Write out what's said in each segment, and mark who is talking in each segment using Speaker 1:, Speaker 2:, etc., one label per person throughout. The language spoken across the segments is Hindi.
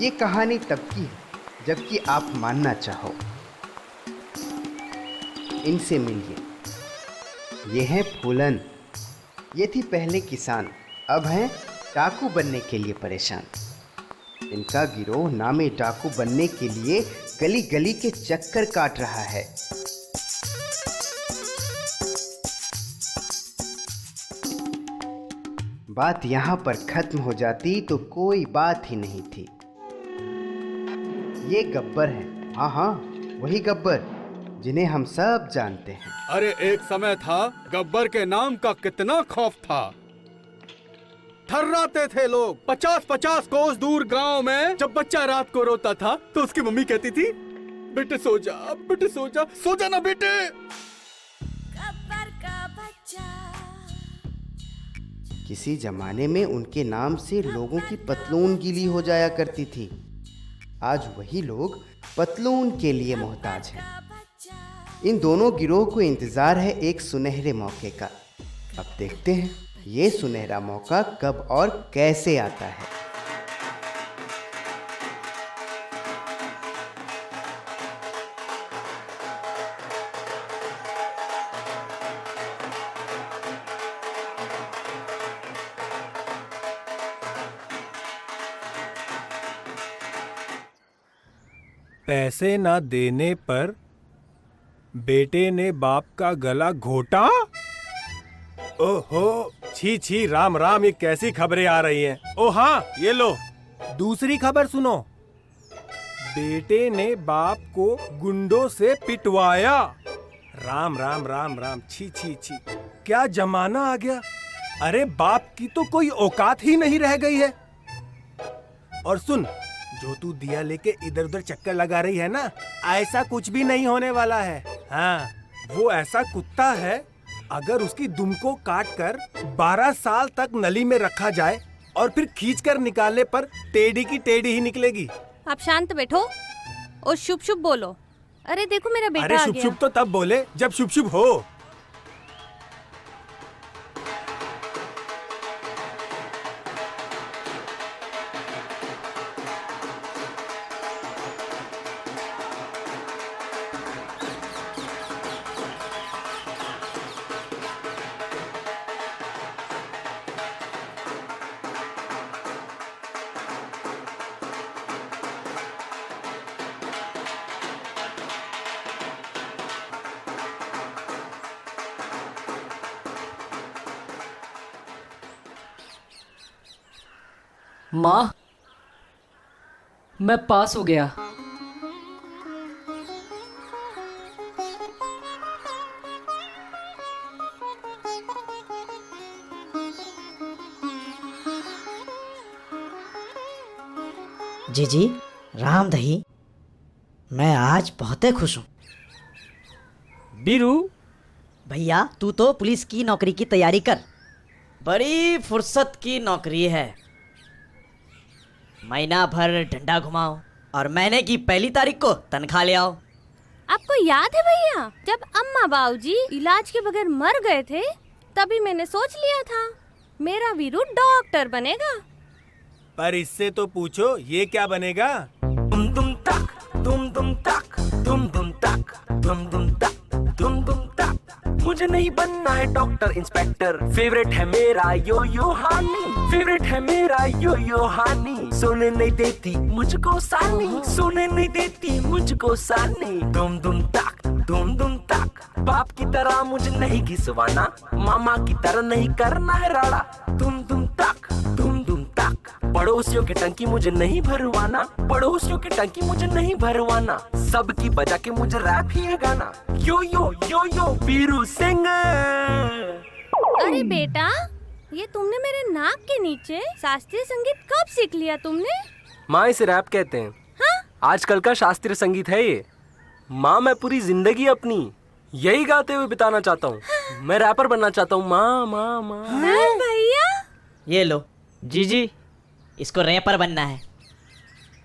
Speaker 1: ये कहानी तब की है जबकि आप मानना चाहो। इनसे मिलिए। ये हैं फूलन। ये थी पहले किसान, अब हैं डाकू बनने के लिए परेशान। इनका गिरोह नामे डाकू बनने के लिए गली गली के चक्कर काट रहा है। बात यहाँ पर खत्म हो जाती तो कोई बात ही नहीं थी। ये गब्बर है, हाँ हाँ वही गब्बर जिन्हें हम सब जानते हैं।
Speaker 2: अरे एक समय था, गब्बर के नाम का कितना खौफ था। थर्राते थे लोग 50-50 कोस दूर गांव में। जब बच्चा रात को रोता था तो उसकी मम्मी कहती थी, बेटे सो जा, बेटे सो जा, सो जा ना बेटे।
Speaker 3: गब्बर का बच्चा।
Speaker 1: किसी जमाने में उनके नाम से लोगों की पतलून गीली हो जाया करती थी। आज वही लोग पतलून के लिए मोहताज हैं। इन दोनों गिरोह को इंतजार है एक सुनहरे मौके का। अब देखते हैं ये सुनहरा मौका कब और कैसे आता है।
Speaker 4: पैसे ना देने पर बेटे ने बाप का गला घोटा। ओहो, छी छी, राम राम, ये कैसी खबरें आ रही हैं। ओ हाँ, ये लो दूसरी खबर सुनो। बेटे ने बाप को गुंडों से पिटवाया। राम राम राम राम, छी छी छी, क्या जमाना आ गया। अरे बाप की तो कोई औकात ही नहीं रह गई है। और सुन, जो तू दिया लेके इधर उधर चक्कर लगा रही है ना, ऐसा कुछ भी नहीं होने वाला है। हाँ, वो ऐसा कुत्ता है, अगर उसकी दुम को काट कर 12 साल तक नली में रखा जाए और फिर खींच कर निकालने पर टेढ़ी की टेढ़ी ही निकलेगी।
Speaker 5: आप शांत बैठो और शुभ शुभ बोलो। अरे देखो मेरा बेटा
Speaker 4: अरे
Speaker 5: आ
Speaker 4: शुभ
Speaker 5: गया।
Speaker 4: शुभ तो तब बोले जब शुभ शुभ हो।
Speaker 6: माँ, मैं पास हो गया।
Speaker 7: जीजी, राम दही, मैं आज बहुत खुश हूँ।
Speaker 8: बीरू,
Speaker 7: भैया तू तो पुलिस की नौकरी की तैयारी कर, बड़ी फुर्सत की नौकरी है। महीना भर डंडा घुमाओ और महीने की पहली तारीख को तनख्वाह ले आओ।
Speaker 5: आपको याद है भैया, जब अम्मा बाबूजी इलाज के बगैर मर गए थे, तभी मैंने सोच लिया था मेरा वीरू डॉक्टर बनेगा।
Speaker 4: पर इससे तो पूछो ये क्या बनेगा।
Speaker 8: तुम तक, तुम तक, तुम तक, तुम तक, तुम तक। मुझे नहीं बनना है डॉक्टर इंस्पेक्टर। फेवरेट है मेरा यो यो हानी, फेवरेट है मेरा यो यो हानी। सोने नहीं देती मुझको सानी, सोने नहीं देती मुझको सानी। तुम तक, तुम तक। बाप की तरह मुझे नहीं घिसवाना, मामा की तरह नहीं करना है राड़ा। तुम तक, तुम तक। पड़ोसियों की टंकी मुझे नहीं भरवाना, पड़ोसियों की टंकी मुझे नहीं भरवाना। सबकी बजा के मुझे रैप ही है गाना। यो यो वीरू सिंह।
Speaker 5: अरे बेटा, ये तुमने मेरे नाक के नीचे शास्त्रीय संगीत कब सीख लिया तुमने?
Speaker 8: माँ, इसे रैप कहते हैं।
Speaker 5: हाँ?
Speaker 8: आजकल का शास्त्रीय संगीत है ये। माँ, मैं पूरी जिंदगी अपनी यही गाते हुए बिताना चाहता हूँ। मैं रैपर बनना चाहता हूँ। माँ माँ माँ।
Speaker 5: भैया,
Speaker 7: ये लो जीजी, इसको रैपर बनना है।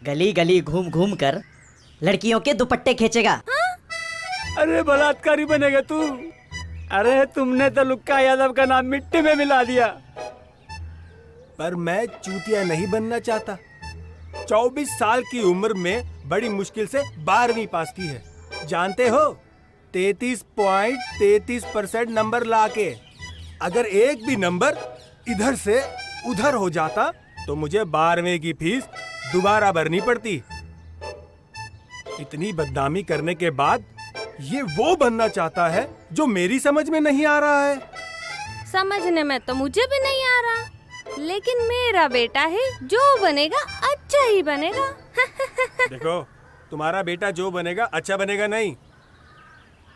Speaker 7: गली गली घूम घूम कर लड़कियों के दुपट्टे खींचेगा।
Speaker 8: अरे बलात्कारी बनेगा तू। अरे तुमने तो लुक्का यादव का नाम मिट्टी में मिला दिया।
Speaker 4: पर मैं चूतिया नहीं बनना चाहता। 24 साल की उम्र में बड़ी मुश्किल से 12वीं पास की है। जानते हो, 33.33% नंबर लाके अगर एक भी नंबर इधर से उधर हो जाता तो मुझे 12वीं की फीस दोबारा भरनी पड़ती। इतनी बदनामी करने के बाद ये वो बनना चाहता है जो मेरी समझ में नहीं आ रहा है।
Speaker 5: समझने में तो मुझे भी नहीं आ रहा, लेकिन मेरा बेटा है, जो बनेगा अच्छा ही बनेगा।
Speaker 4: देखो, तुम्हारा बेटा जो बनेगा अच्छा बनेगा नहीं।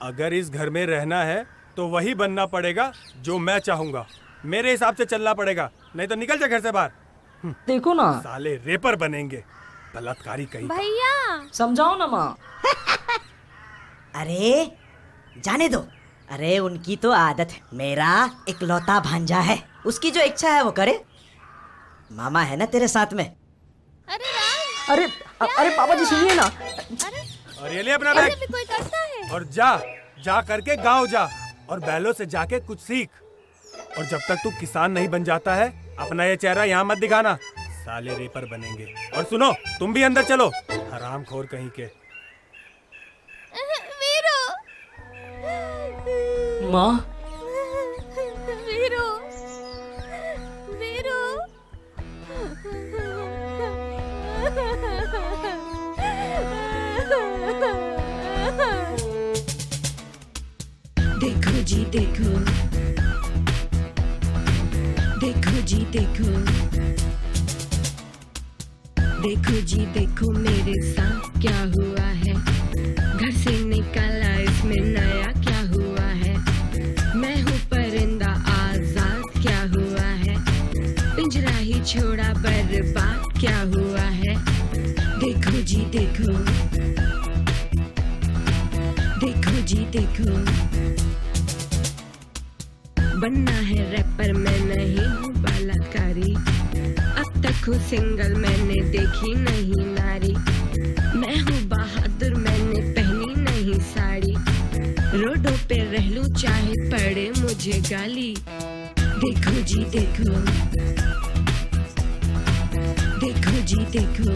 Speaker 4: अगर इस घर में रहना है तो वही बनना पड़ेगा जो मैं चाहूंगा। मेरे हिसाब से चलना पड़ेगा, नहीं तो निकल जा घर से बाहर।
Speaker 6: देखो ना,
Speaker 4: साले रेपर बनेंगे, बलात्कारी कहीं का।
Speaker 5: भैया
Speaker 6: समझाओ ना माँ।
Speaker 7: अरे जाने दो। अरे उनकी तो आदत है, मेरा इकलौता भांजा है, उसकी जो इच्छा है वो करे। मामा है ना तेरे साथ में।
Speaker 5: अरे राज,
Speaker 6: अरे अरे पापा जी सुनिए ना।
Speaker 5: अरे
Speaker 4: और ये ले अपना
Speaker 5: ऐसे
Speaker 4: बैग
Speaker 5: भी कोई करता है?
Speaker 4: और जा करके गांव जा और बैलों से जाके कुछ सीख। और जब तक तू किसान नहीं बन जाता है, अपना ये चेहरा यहाँ मत दिखाना, साले रेपर बनेंगे। और सुनो, तुम भी अंदर चलो, हरामखोर कहीं के।
Speaker 5: वीरू,
Speaker 6: माँ,
Speaker 5: वीरू, वीरू।
Speaker 3: देखो जी देखो, देखो जी देखो, देखो जी देखो मेरे साथ क्या हुआ है। घर से निकाला इसमें नया क्या हुआ है। मैं हूँ परिंदा आजाद क्या हुआ है। पिंजरा ही छोड़ा बर्बाद क्या हुआ है। देखो जी देखो, देखो जी देखो, बनना है रैपर मैं नहीं हूँ बलात्कारी। अब तक हूँ सिंगल मैंने देखी नहीं नारी। मैं हूँ बहादुर मैंने पहनी नहीं साड़ी। रोडों पे रह लूं चाहे पड़े मुझे गाली। देखो जी देखो, देखो जी देखो,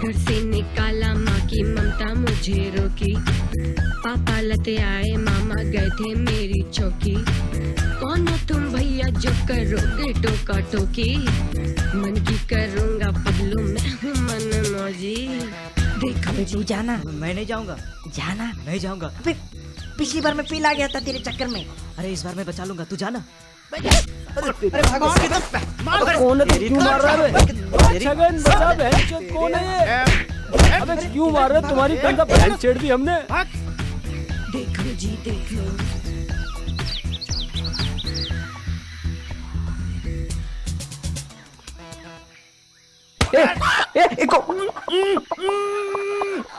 Speaker 3: घर से निकाला माँ की ममता मुझे रोकी। पापा लते आए मामा गए थे मेरी चौकी। कौन हो तुम भैया जो करोगे टोका टोकी। मन की करूँगा पगलू मैं हूँ मन मौजी। देखो
Speaker 7: अबे
Speaker 3: जी
Speaker 7: तू जाना, मैं नहीं जाऊंगा। जाना, नहीं जाऊंगा। अबे पिछली बार मैं पीला गया था तेरे चक्कर में। अरे इस बार मैं बचा लूंगा, तू जाना। अरे भागो।
Speaker 9: कौन है? तू क्यों मार रहा है? छगन बड़ा बहन कौन है ये? अबे क्यों मार रहा है? तुम्हारी गंदा बहन छेड़ दी हमने।
Speaker 3: देखो जी देखो,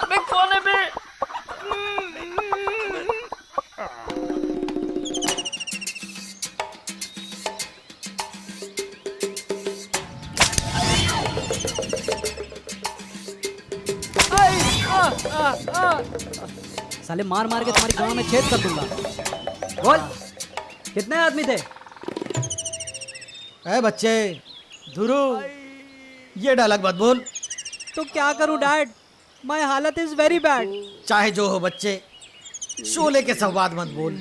Speaker 9: अबे कौन है बे?
Speaker 6: साले मार मार के तुम्हारी गांव में छेद कर दूंगा। बोल, कितने आदमी थे?
Speaker 10: ए बच्चे, धुरु, ये डायलॉग मत बोल।
Speaker 6: तो क्या करूं डैड, माय हालत इज वेरी बैड।
Speaker 10: चाहे जो हो बच्चे, शोले के संवाद मत बोल।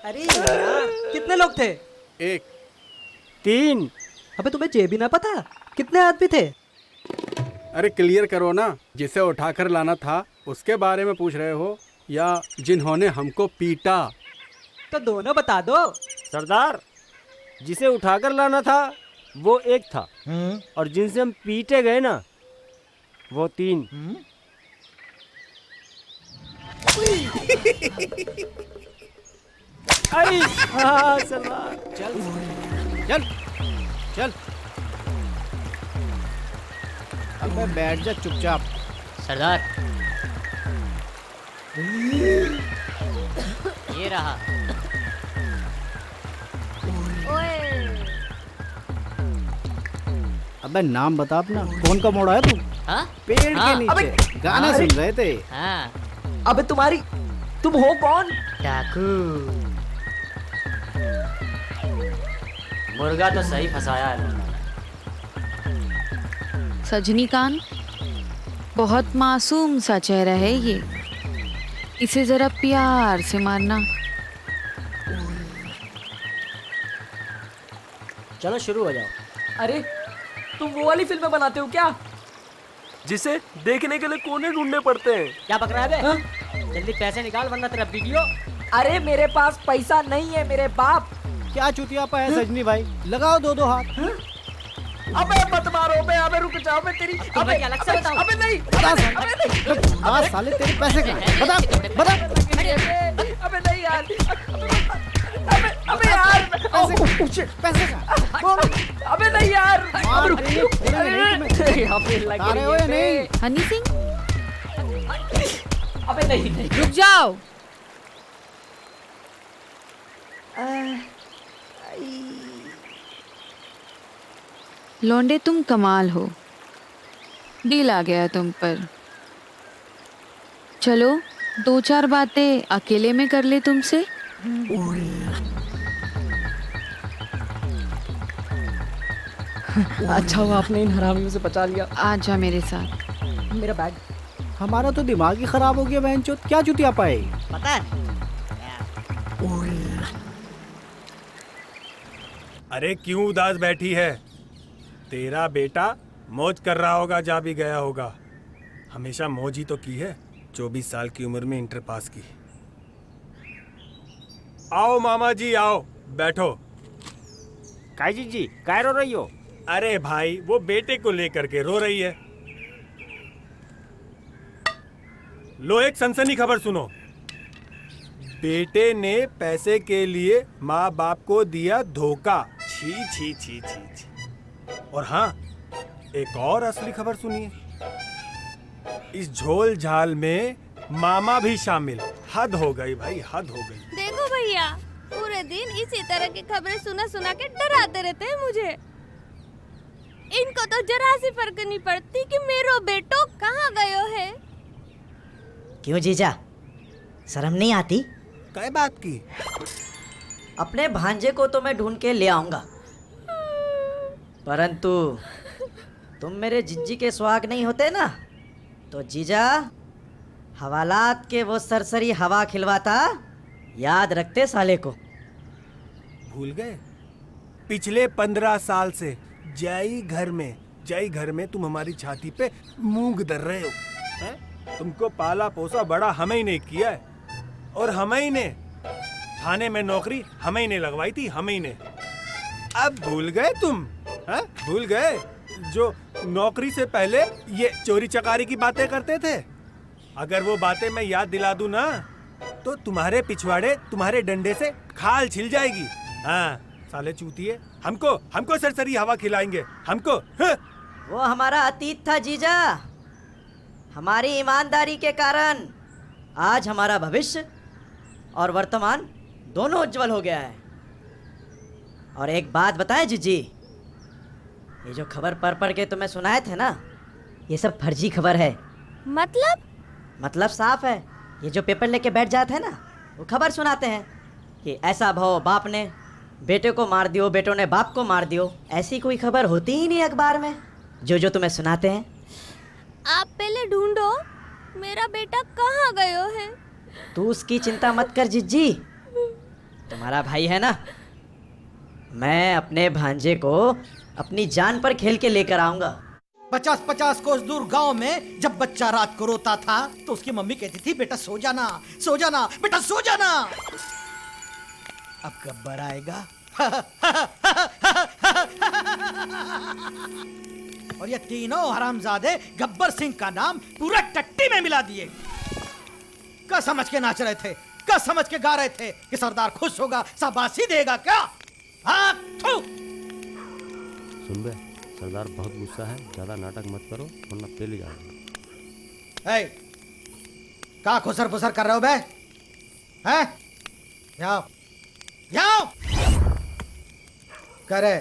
Speaker 6: अरे यार, कितने लोग थे?
Speaker 2: 1
Speaker 9: 3।
Speaker 6: अबे तुम्हें ये भी ना पता कितने आदमी थे?
Speaker 2: अरे क्लियर करो ना, जिसे उठाकर लाना था उसके बारे में पूछ रहे हो या जिन्होंने हमको पीटा?
Speaker 6: तो दोनों बता दो।
Speaker 9: सरदार, जिसे उठाकर लाना था वो 1 था और जिनसे हम पीटे गए ना वो 3। अरे हाँ सरदार,
Speaker 10: चल चल चल, अब मैं बैठ जा चुपचाप।
Speaker 7: सरदार, ये रहा।
Speaker 10: अबे नाम बता अपना, कौन का मोड़ा है तू?
Speaker 6: हाँ?
Speaker 10: पेड़
Speaker 6: हाँ,
Speaker 10: के नीचे गाना सुन रहे थे।
Speaker 6: हाँ।
Speaker 8: अबे तुम हो कौन?
Speaker 6: डाकू। मुर्गा तो सही फंसाया है।
Speaker 11: सजनीकांत, बहुत मासूम सा चेहरा है ये, इसे जरा प्यार से मारना।
Speaker 6: चलो शुरू हो जाओ।
Speaker 8: अरे तुम वो वाली फिल्में बनाते हो क्या, जिसे देखने के लिए कोने ढूंढने पड़ते हैं?
Speaker 6: क्या पक रहा है बे? जल्दी पैसे निकाल वरना तेरा वीडियो।
Speaker 8: अरे मेरे पास पैसा नहीं है मेरे बाप।
Speaker 10: क्या चुतियापा है सजनी भाई, लगाओ दो हाथ।
Speaker 8: अबे मत मारो बे, अबे रुक जाओ बे तेरी।
Speaker 6: अबे क्या अलग से बताओ।
Speaker 8: अबे नहीं, अबे नहीं,
Speaker 10: साले तेरे पैसे कहाँ? बता।
Speaker 8: अबे नहीं यार, अबे यार,
Speaker 10: पैसे कहाँ?
Speaker 8: अबे नहीं यार,
Speaker 10: मार
Speaker 8: रुक
Speaker 10: देंगे, बोलेंगे नहीं तुम्हें।
Speaker 8: अबे लग
Speaker 10: अरे ओए नहीं।
Speaker 11: हनी सिंह,
Speaker 8: अबे नहीं।
Speaker 11: रुक जाओ। लौंडे तुम कमाल हो, दिल आ गया तुम पर। चलो 2-4 बातें अकेले में कर ले तुमसे।
Speaker 8: अच्छा हुआ आपने इन हरामियों से बचा लिया।
Speaker 11: आजा मेरे साथ।
Speaker 8: मेरा बैग।
Speaker 10: हमारा तो दिमाग ही खराब हो गया बहनचोद, क्या चुतियापा है?
Speaker 6: पता है?
Speaker 4: अरे क्यों उदास बैठी है? तेरा बेटा मौज कर रहा होगा, जा भी गया होगा। हमेशा मौज ही तो की है, 24 साल की उम्र में इंटर पास की। आओ मामा जी आओ, बैठो।
Speaker 9: काय जी काय रो रही हो?
Speaker 4: अरे भाई वो बेटे को लेकर के रो रही है। लो एक सनसनी खबर सुनो। बेटे ने पैसे के लिए माँ बाप को दिया धोखा। छी छी छी छी छी। और हाँ, एक और असली खबर सुनिए। इस झोल झाल में मामा भी शामिल। हद हो गई भाई, हद हो गई।
Speaker 5: देखो भैया, पूरे दिन इसी तरह की खबरें सुना सुना के डराते रहते हैं मुझे। इनको तो जरा सी फर्क नहीं पड़ती कि मेरो बेटो कहाँ गयो है।
Speaker 7: क्यों जीजा, शर्म नहीं आती?
Speaker 4: क्या बात की?
Speaker 7: अपने भांजे को तो मैं ढूंढ के ले आऊंगा, परंतु तुम मेरे जिज्जी के सुहाग नहीं होते ना, तो जीजा हवालात के वो सरसरी हवा खिलवाता, याद रखते साले को।
Speaker 4: भूल गए? पिछले 15 साल से जय घर में तुम हमारी छाती पे मूंग दर रहे हो, हैं? तुमको पाला पोसा बड़ा हमें ही ने किया है, और हमें ही ने थाने में नौकरी हमें ही ने लगवाई थी, हमें ही ने। अब भूल गए तुम? हैं? भूल गए जो नौकरी से पहले ये चोरी चकारी की बातें करते थे? अगर वो बातें मैं याद दिला दूं ना, तो तुम्हारे पिछवाड़े तुम्हारे डंडे से खाल छिल जाएगी। हाँ साले चूतिए, हमको सरसरी हवा खिलाएंगे हमको। हाँ?
Speaker 7: वो हमारा अतीत था जीजा। हमारी ईमानदारी के कारण आज हमारा भविष्य और वर्तमान दोनों उज्जवल हो गया है। और एक बात बताएं जीजी, ये जो खबर पढ़ के तुम्हें सुनाए थे ना, ये सब फर्जी खबर है।
Speaker 5: मतलब
Speaker 7: साफ है। ये जो पेपर लेके बैठ जाते हैं ना, वो खबर सुनाते हैं कि ऐसा भाव बाप ने बेटे को मार दियो, बेटों ने बाप को मार दियो। ऐसी कोई खबर होती ही नहीं अखबार में, जो तुम्हें सुनाते हैं।
Speaker 5: आप पहले ढूंढो मेरा बेटा कहाँ गयो है।
Speaker 7: तू उसकी चिंता मत कर जिज्जी, तुम्हारा भाई है ना, मैं अपने भांजे को अपनी जान पर खेल के लेकर आऊंगा।
Speaker 10: 50-50 कोस दूर गांव में जब बच्चा रात को रोता था तो उसकी मम्मी कहती थी, बेटा सो जाना, सो जाना, बेटा सो जाना। अब गब्बर आएगा और ये तीनों हरामजादे गब्बर सिंह का नाम पूरा टट्टी में मिला दिए। क्या समझ के नाच रहे थे, क्या समझ के गा रहे थे कि सरदार खुश होगा, शाबाशी देगा क्या? हाँ,
Speaker 12: सुन बे, सरदार बहुत गुस्सा है, ज्यादा नाटक मत करो वरना पेल जाएगा।
Speaker 10: क्या खुसर फुसर कर रहे हो बे? हैं? जाओ जाओ। कह रहे,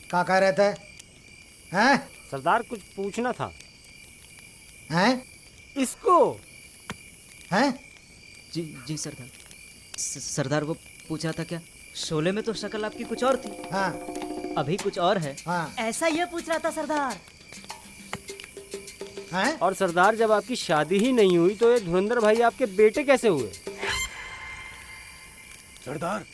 Speaker 10: क्या कह रहे थे? हैं?
Speaker 12: सरदार कुछ पूछना था।
Speaker 10: हैं?
Speaker 12: इसको
Speaker 10: हैं?
Speaker 7: जी सरदार। सरदार वो पूछ रहा था क्या शोले में तो शक्ल आपकी कुछ और थी।
Speaker 10: हाँ।
Speaker 7: अभी कुछ और है।
Speaker 10: हाँ।
Speaker 7: ऐसा ये पूछ रहा था सरदार।
Speaker 10: हैं?
Speaker 12: और सरदार जब आपकी शादी ही नहीं हुई तो ये धुरंधर भाई आपके बेटे कैसे हुए?
Speaker 4: सरदार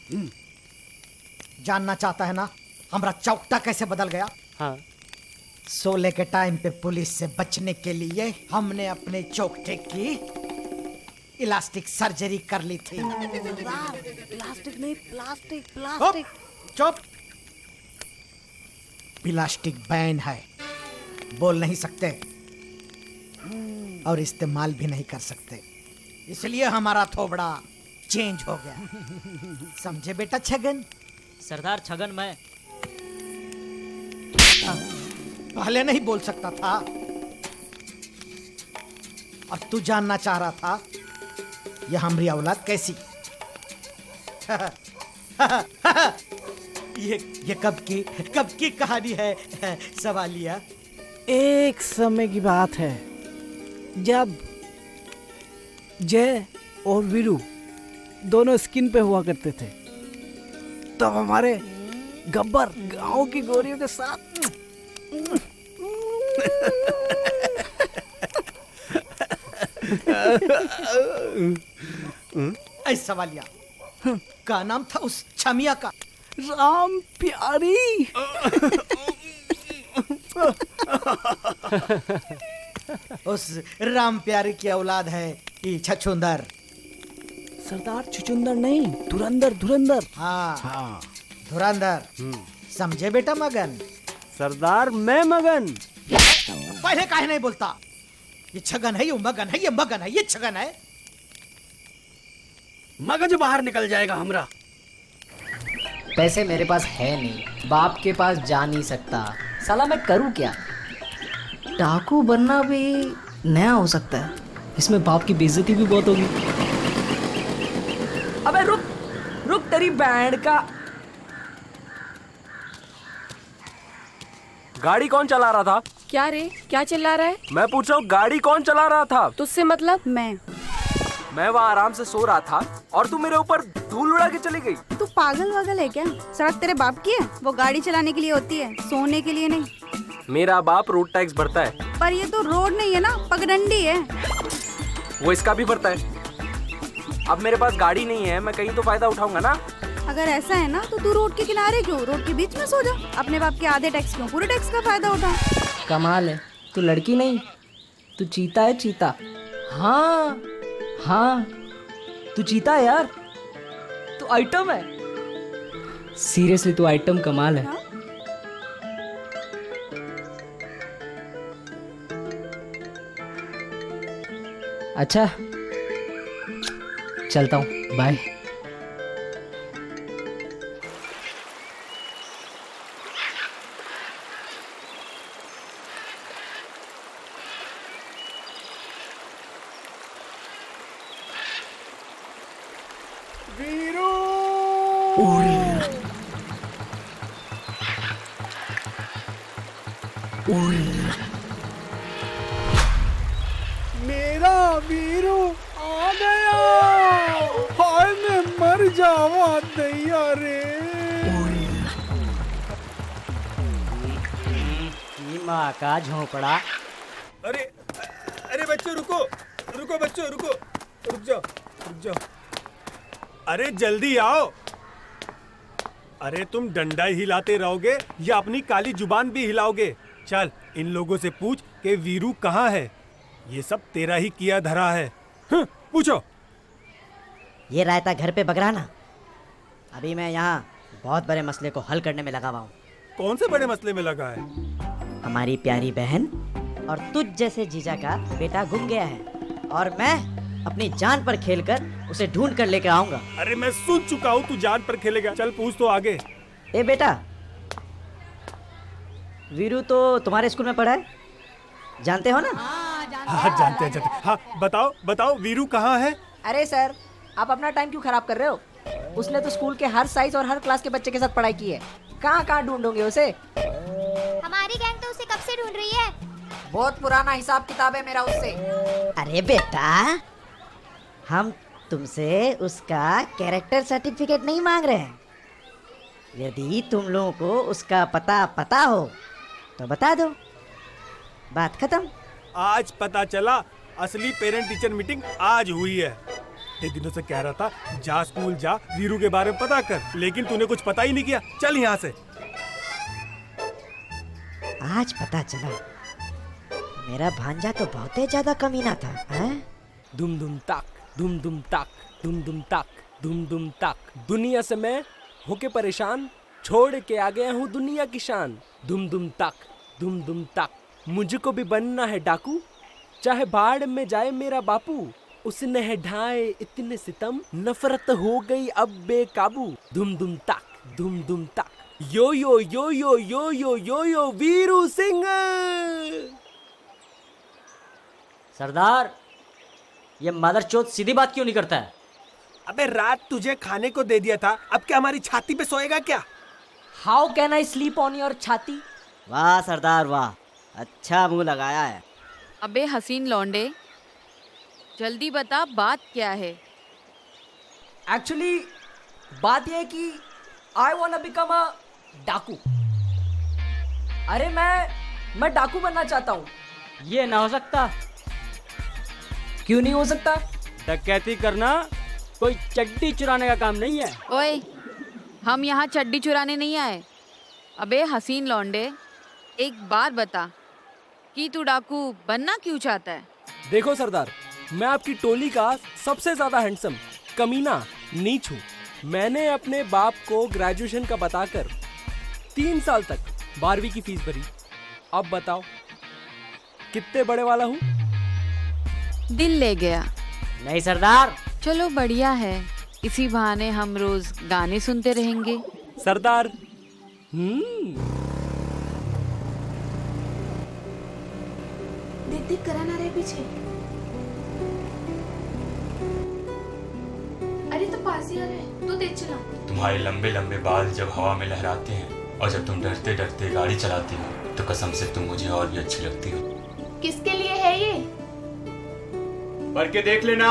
Speaker 10: जानना चाहता है ना हमारा चौकटा कैसे बदल गया?
Speaker 12: हाँ।
Speaker 10: सोले के टाइम पे पुलिस से बचने के लिए हमने अपने चौकटे की इलास्टिक सर्जरी कर ली थी।
Speaker 7: प्लास्टिक नहीं, प्लास्टिक
Speaker 10: चुप। प्लास्टिक बैन है, बोल नहीं सकते और इस्तेमाल भी नहीं कर सकते, इसलिए हमारा थोबड़ा चेंज हो गया। समझे बेटा छगन?
Speaker 7: सरदार छगन मैं
Speaker 10: पहले नहीं बोल सकता था और तू जानना चाह रहा था यह हमारी औलाद कैसी। ये कब की कहानी है सवालिया?
Speaker 6: एक समय की बात है जब जय और वीरू दोनों स्किन पे हुआ करते थे, तब हमारे गब्बर गांव की गोरियों के साथ
Speaker 10: ऐसा वालिया का नाम था उस छमिया का?
Speaker 6: राम प्यारी।
Speaker 10: उस राम प्यारी की औलाद है ये छछुंदर।
Speaker 6: सरदार छुचुंदर नहीं, धुरंधर धुरंधर।
Speaker 10: हाँ धुरंधर। समझे बेटा मगन?
Speaker 12: सरदार मैं मगन।
Speaker 10: पहले काहे नहीं बोलता? ये छगन है, ये मगन है, ये मगन है, ये छगन है।
Speaker 2: मगज बाहर निकल जाएगा हमरा।
Speaker 13: पैसे मेरे पास है नहीं, बाप के पास जा नहीं सकता, साला मैं करूं क्या? डाकू बनना भी नया हो सकता है, इसमें बाप की बेइज्जती भी बहुत होगी। अबे रुक रुक तेरी बैंड का।
Speaker 8: गाड़ी कौन चला रहा था?
Speaker 14: क्या रे, क्या चिल्ला रहा है?
Speaker 8: मैं पूछ रहा हूँ गाड़ी कौन चला रहा था?
Speaker 14: तुझसे मतलब?
Speaker 8: मैं वहाँ आराम से सो रहा था और तू मेरे ऊपर धूल उड़ा के चली गई।
Speaker 15: तू पागल वागल है क्या? सड़क तेरे बाप की है, वो गाड़ी चलाने के लिए होती है, सोने के लिए नहीं।
Speaker 8: मेरा बाप रोड टैक्स भरता है।
Speaker 15: पर ये तो रोड नहीं है ना, पगडंडी है।
Speaker 8: वो इसका भी भरता है। अब मेरे पास गाड़ी नहीं है, मैं कहीं तो फायदा उठाऊंगा ना।
Speaker 15: अगर ऐसा है ना तो तू रोड के किनारे क्यों, रोड के बीच में सो जा। अपने बाप के आधे टैक्स क्यों, पूरे टैक्स का फायदा उठा।
Speaker 13: कमाल है, तू लड़की नहीं, तू चीता है, चीता। हाँ हाँ तू चीता है यार, तू आइटम है। सीरियसली तू आइटम कमाल है। हाँ? अच्छा चलता हूँ, बाय।
Speaker 2: वीरू! मेरा वीरू आ गया। हाय मैं मर जावा दैया रे।
Speaker 7: माँ का झोंपड़ा।
Speaker 4: अरे अरे बच्चों रुको रुको, बच्चों रुको, रुक जाओ रुक जाओ। अरे जल्दी आओ। अरे तुम डंडा ही हिलाते रहोगे या अपनी काली जुबान भी हिलाओगे? चल इन लोगों से पूछ कि वीरू कहाँ है। ये सब तेरा ही किया धरा है। पूछो।
Speaker 7: ये रायता घर पे बगराना। अभी मैं यहाँ बहुत बड़े मसले को हल करने में लगा हुआ हूँ।
Speaker 4: कौन से बड़े मसले में लगा है?
Speaker 7: हमारी प्यारी बहन और तुझ जैसे जीजा का बेटा गुम गया है और मैं अपनी जान पर खेलकर उसे ढूंढ कर लेकर आऊंगा।
Speaker 4: अरे मैं सुन चुका हूँ तू जान पर खेलेगा। चल पूछ तो आगे।
Speaker 7: ए बेटा, वीरू तो तुम्हारे स्कूल में पढ़ा है, जानते हो ना?
Speaker 4: हाँ जानते हैं। हाँ बताओ बताओ वीरू कहाँ है?
Speaker 13: अरे सर, आप अपना टाइम क्यों खराब कर रहे हो? उसने तो स्कूल के हर साइज और हर क्लास के बच्चे के साथ पढ़ाई की है, कहाँ कहाँ ढूंढोगे उसे?
Speaker 16: हमारी गैंग तो उसे कब से ढूंढ रही है।
Speaker 13: बहुत पुराना हिसाब किताब है मेरा उससे।
Speaker 7: अरे बेटा, हम तुमसे उसका कैरेक्टर सर्टिफिकेट नहीं मांग रहे हैं। यदि तुम लोगों को उसका पता हो तो बता दो, बात खत्म।
Speaker 4: आज पता चला असली पेरेंट टीचर मीटिंग आज हुई है। इतने दिनों से कह रहा था जा स्कूल जा, वीरू के बारे में पता कर, लेकिन तूने कुछ पता ही नहीं किया। चल यहाँ से।
Speaker 7: आज पता चला मेरा भांजा तो बहुत ही ज्यादा कमीना था। हैं?
Speaker 9: दुम दुम ताक, दुम दुम ताक, दुम दुम ताक, दुम दुम ताक। दुनिया से मैं होके परेशान, छोड़ के आ गया हूँ दुनिया की शान। दुम दुम ताक, दुम दुम ताक। मुझको भी बनना है डाकू, चाहे बाढ़ में जाए मेरा बापू। उसने है ढाए इतने सितम, नफरत हो गई अब बेकाबू। दुम दुम ताक, दुम दुम ताक। यो यो यो यो यो यो यो यो वीरू सिंह।
Speaker 13: सरदार, ये मदरचोद सीधी बात क्यों नहीं करता है?
Speaker 4: अबे रात तुझे खाने को दे दिया था, अब क्या हमारी छाती पे सोएगा क्या?
Speaker 13: How can I sleep on your छाती?
Speaker 7: वाह सरदार वाह, अच्छा मुंह लगाया है।
Speaker 11: अबे हसीन लौंडे, जल्दी बता बात क्या है?
Speaker 13: एक्चुअली बात यह है कि आई वांट बिकम अ डाकू। अरे मैं डाकू बनना चाहता हूँ।
Speaker 9: ये ना हो सकता।
Speaker 13: क्यों नहीं हो सकता?
Speaker 9: डकैती करना कोई चड्डी चुराने का काम नहीं है।
Speaker 11: ओए, हम यहाँ चड्डी चुराने नहीं आए। अबे हसीन लौंडे, एक बात बता कि तू डाकू बनना क्यों चाहता है?
Speaker 9: देखो सरदार, मैं आपकी टोली का सबसे ज्यादा हैंडसम, कमीना, नीच हूँ। मैंने अपने बाप को ग्रेजुएशन का बताकर 3 साल तक 12वीं की फीस भरी। अब बताओ कितने बड़े वाला हूँ?
Speaker 11: दिल ले गया।
Speaker 13: नहीं सरदार।
Speaker 11: चलो बढ़िया है, इसी बहाने हम रोज गाने सुनते रहेंगे।
Speaker 9: सरदार।
Speaker 14: देख देख करण आ रहा है पीछे। अरे तो पास ही आ रहा है, तो तेज चला।
Speaker 17: तुम्हारे लंबे लंबे बाल जब हवा में लहराते हैं और जब तुम डरते डरते गाड़ी चलाती हो तो कसम से तुम मुझे और भी अच्छी लगती हो।
Speaker 14: किसके लिए है ये?
Speaker 17: भर के देख लेना।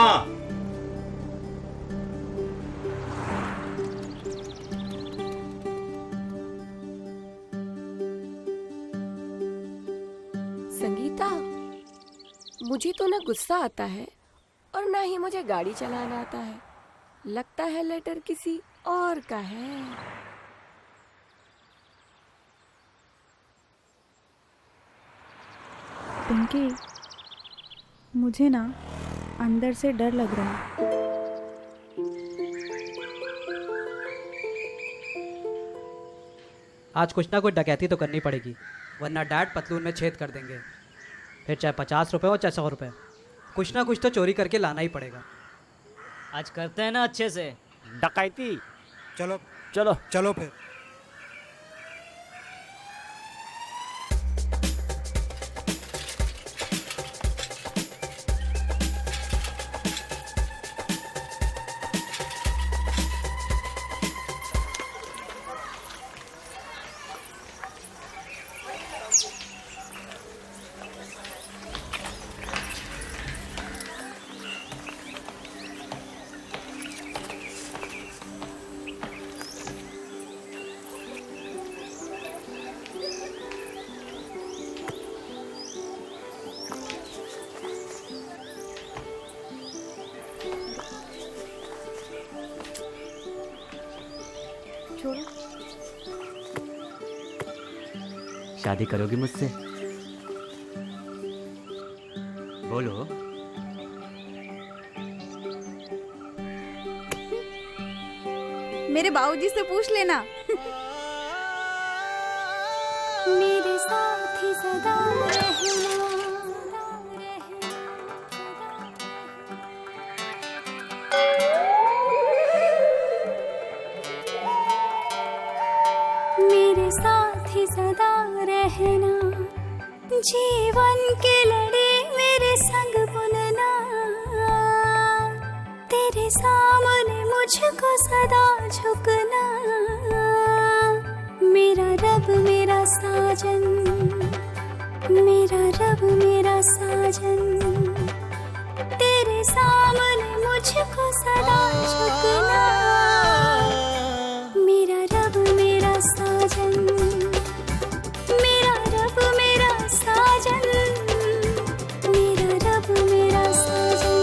Speaker 14: संगीता, मुझे तो ना गुस्सा आता है और ना ही मुझे गाड़ी चलाना आता है। लगता है लेटर किसी और का है।
Speaker 15: पिंकी, मुझे ना अंदर से डर लग रहा है।
Speaker 10: आज कुछ ना कुछ डकैती तो करनी पड़ेगी, वरना डैड पतलून में छेद कर देंगे। फिर चाहे 50 रुपए हो चाहे 100 रुपए, कुछ ना कुछ तो चोरी करके लाना ही पड़ेगा।
Speaker 13: आज करते हैं ना अच्छे से
Speaker 9: डकैती।
Speaker 4: चलो
Speaker 9: चलो
Speaker 4: चलो फिर।
Speaker 13: शादी करोगी मुझसे? बोलो।
Speaker 15: मेरे बाबूजी से पूछ लेना।
Speaker 16: मेरे साथ ही सदा रहना। मेरे साथ ही सदा रहना, जीवन के लड़े मेरे संग बुनना, तेरे सामने मुझको सदा झुकना, मेरा रब मेरा साथ साजन, मेरा रब मेरा साजन, तेरे सामने मुझको सदा झुकना। मेरा रब मेरा साजन, मेरा रब मेरा साजन, मेरा रब मेरा साजन।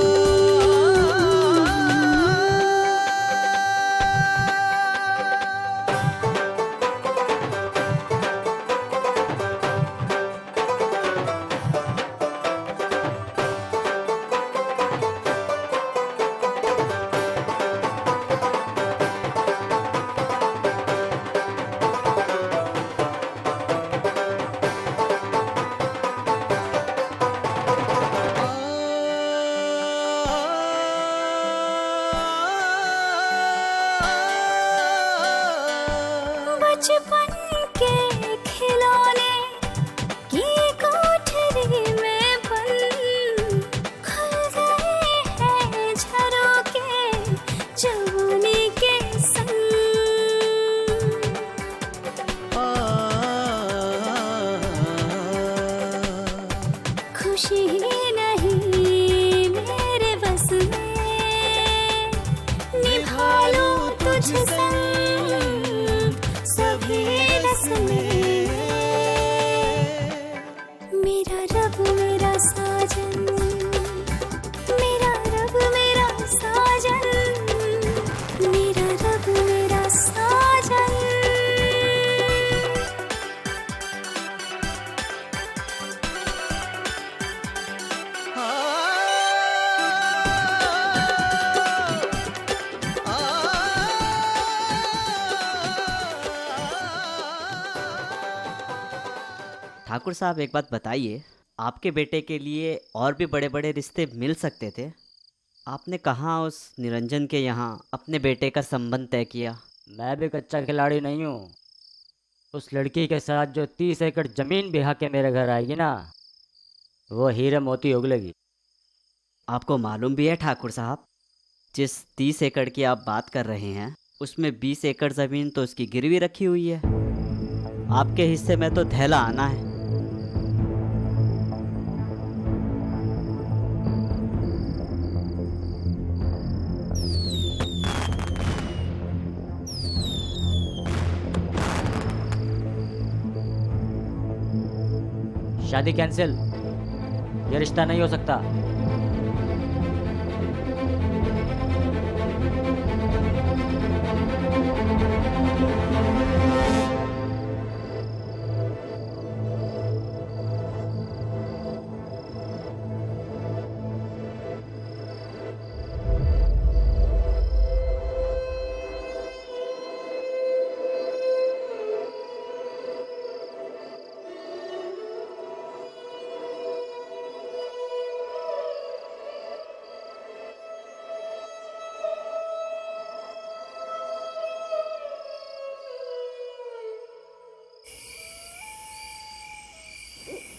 Speaker 16: बचपन के खिलौने की कोठरी में बंद, खुल गए हैं झरोखे जवानी के संग। खुशी नहीं मेरे बस में, निभा लूं तुझ संग सभी रस्में। मेरा रब मेरा साजन, मेरा रब मेरा साजन, मेरा रब मेरा साजन।
Speaker 7: ठाकुर साहब एक बात बताइए, आपके बेटे के लिए और भी बड़े बड़े रिश्ते मिल सकते थे। आपने कहाँ उस निरंजन के यहाँ अपने बेटे का संबंध तय किया?
Speaker 18: मैं भी कच्चा खिलाड़ी नहीं हूँ। उस लड़की के साथ जो 30 एकड़ जमीन बिहा के मेरे घर आएगी ना, वो हीरे मोती उगलेगी।
Speaker 7: आपको मालूम भी है ठाकुर साहब, जिस 30 एकड़ की आप बात कर रहे हैं उसमें 20 एकड़ ज़मीन तो उसकी गिरवी रखी हुई है। आपके हिस्से में तो धैला आना है।
Speaker 18: शादी कैंसिल, ये रिश्ता नहीं हो सकता।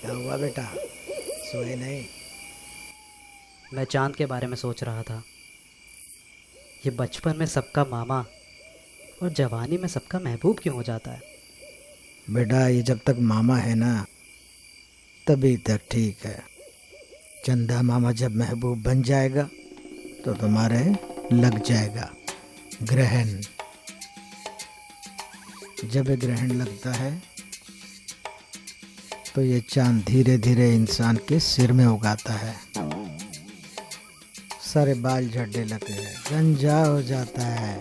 Speaker 6: क्या हुआ बेटा, सोए नहीं?
Speaker 13: मैं चांद के बारे में सोच रहा था। ये बचपन में सबका मामा और जवानी में सबका महबूब क्यों हो जाता है?
Speaker 6: बेटा ये जब तक मामा है ना तभी तक ठीक है। चंदा मामा जब महबूब बन जाएगा तो तुम्हारे लग जाएगा ग्रहण। जब ये ग्रहण लगता है तो ये चांद धीरे धीरे इंसान के सिर में उगाता है। सारे बाल झड़ने लगते हैं, गंजा हो जाता है।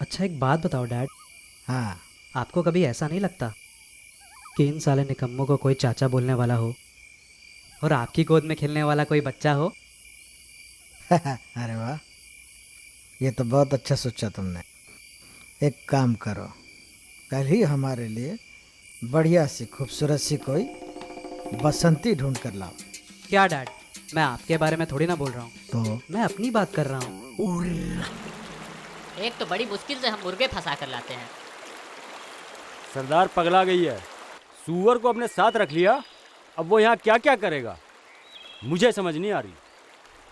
Speaker 13: अच्छा एक बात बताओ डैड।
Speaker 6: हाँ।
Speaker 13: आपको कभी ऐसा नहीं लगता कि इन साले निकम्मों को कोई चाचा बोलने वाला हो और आपकी गोद में खेलने वाला कोई बच्चा हो?
Speaker 6: अरे वाह, ये तो बहुत अच्छा सोचा तुमने। एक काम करो, कल ही हमारे लिए बढ़िया सी खूबसूरत सी कोई बसंती ढूंढ कर लाओ।
Speaker 13: क्या डैड, मैं आपके बारे में थोड़ी ना बोल रहा हूँ,
Speaker 6: तो
Speaker 13: मैं अपनी बात कर रहा हूँ।
Speaker 19: एक तो बड़ी मुश्किल से हम मुर्गे फंसा कर लाते हैं।
Speaker 12: सरदार पगला गई है, सूअर को अपने साथ रख लिया, अब वो यहाँ क्या क्या करेगा मुझे समझ नहीं आ रही।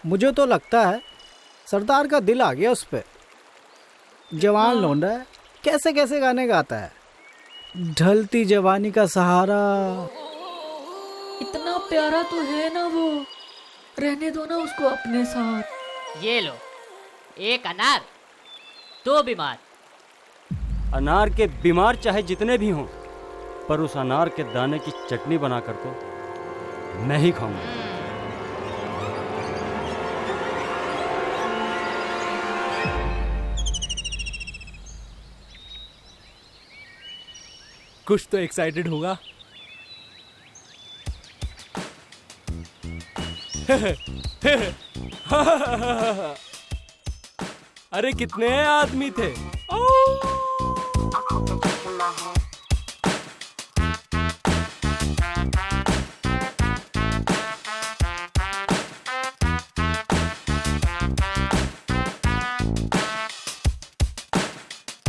Speaker 6: मुझे तो लगता है सरदार का दिल आ गया उस पे। जवान लौंडा है, कैसे कैसे गाने गाता है। ढलती जवानी का सहारा।
Speaker 13: इतना प्यारा तो है ना वो, रहने दो ना उसको अपने साथ।
Speaker 19: ये लो, एक अनार, 2 बीमार।
Speaker 12: अनार के बीमार चाहे जितने भी हों, पर उस अनार के दाने की चटनी बनाकर तो मैं ही खाऊंगा।
Speaker 9: कुछ तो एक्साइटेड होगा। अरे कितने आदमी थे।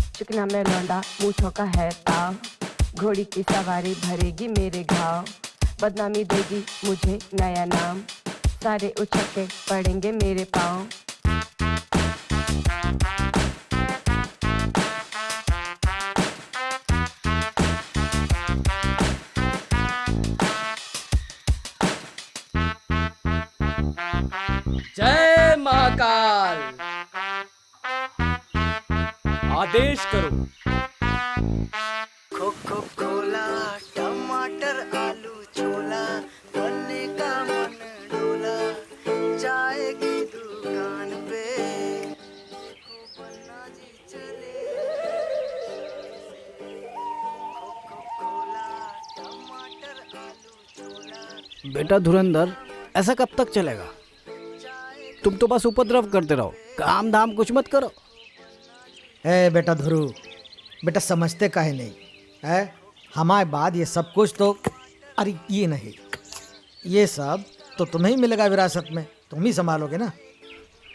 Speaker 3: चिकना में लौंडा मूछों का है ताव, घोड़ी की सवारी भरेगी मेरे घाव, बदनामी देगी मुझे नया नाम, सारे उछल के पड़ेंगे मेरे पाँव।
Speaker 9: जय महाकाल। आदेश करो।
Speaker 20: कोको कोला, टमाटर, आलू, छोला, बनने का मन डोला, जाएगी दुकान पे, बनना जी चले। कोको कोला, टमाटर, आलू, छोला।
Speaker 6: बेटा धुरंधर, ऐसा कब तक चलेगा? तुम तो बस उपद्रव करते रहो, काम धाम कुछ मत करो।
Speaker 10: ए बेटा ध्रुव, बेटा समझते काहे नहीं है? हमारे बाद ये सब कुछ तो, अरे ये नहीं, ये सब तो तुम्हें ही मिलेगा विरासत में, तुम ही संभालोगे ना।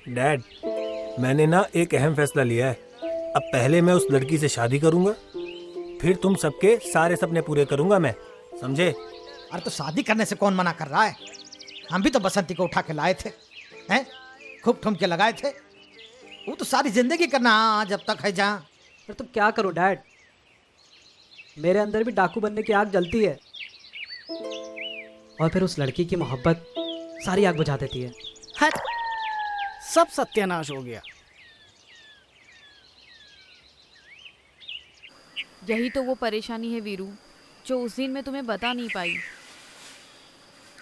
Speaker 4: डैड, मैंने ना एक अहम फैसला लिया है। अब पहले मैं उस लड़की से शादी करूंगा, फिर तुम सबके सारे सपने पूरे करूंगा मैं, समझे?
Speaker 10: अरे तो शादी करने से कौन मना कर रहा है? हम भी तो बसंती को उठा के लाए थे, हैं? खूब ठुमके लगाए थे। वो तो सारी जिंदगी करना जब तक है जहाँ।
Speaker 13: पर तुम क्या करो डैड, मेरे अंदर भी डाकू बनने की आग जलती है, और फिर उस लड़की की मोहब्बत सारी आग बुझा देती है।
Speaker 6: हट, सब सत्यानाश हो गया।
Speaker 11: यही तो वो परेशानी है वीरू, जो उस दिन मैं तुम्हें बता नहीं पाई।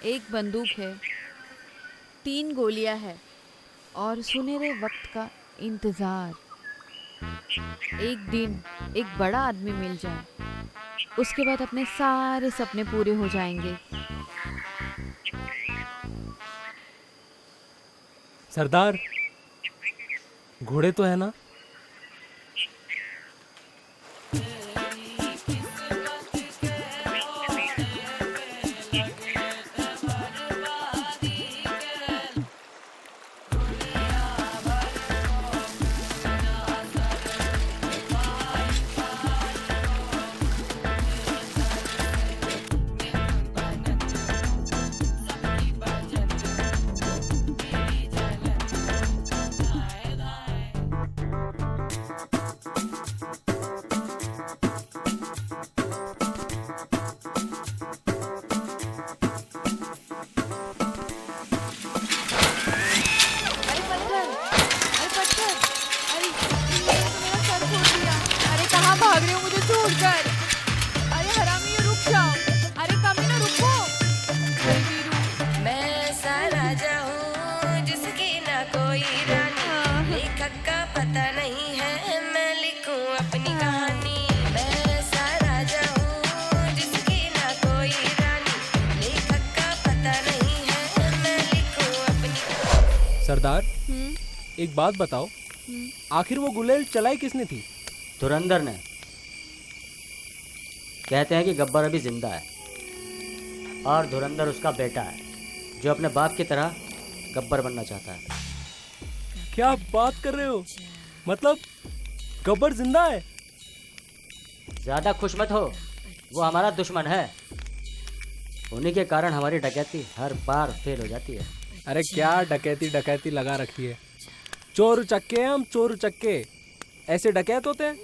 Speaker 11: एक बंदूक है, 3 गोलियां है और सुनहरे वक्त का इंतजार। एक दिन एक बड़ा आदमी मिल जाए, उसके बाद अपने सारे सपने पूरे हो जाएंगे।
Speaker 9: सरदार, घोड़े तो है ना?
Speaker 11: भाग रहे हो मुझे छोड़कर? अरे हरामी, ये रुक जाओ। अरे कमीना, रुको।
Speaker 16: मैं सारा जाऊं जिसकी ना कोई रानी, लेखक का पता नहीं है, मैं लिखूं अपनी कहानी। मैं सारा जाऊं जिसकी ना कोई रानी, लेखक का पता नहीं है, मैं लिखूं अपनी।
Speaker 9: सरदार, एक बात बताओ, आखिर वो गुलेल चलाई किसने थी?
Speaker 18: धुरंधर ने। कहते हैं कि गब्बर अभी जिंदा है, और धुरंधर उसका बेटा है, जो अपने बाप की तरह गब्बर बनना चाहता है।
Speaker 9: क्या बात कर रहे हो? मतलब गब्बर जिंदा है?
Speaker 18: ज्यादा खुश मत हो, वो हमारा दुश्मन है। उन्हीं के कारण हमारी डकैती हर बार फेल हो जाती है।
Speaker 9: अरे क्या डकैती डकैती लगा रखी है? चोर उचक्के, हम चोर उचक्के, ऐसे डकैत होते हैं?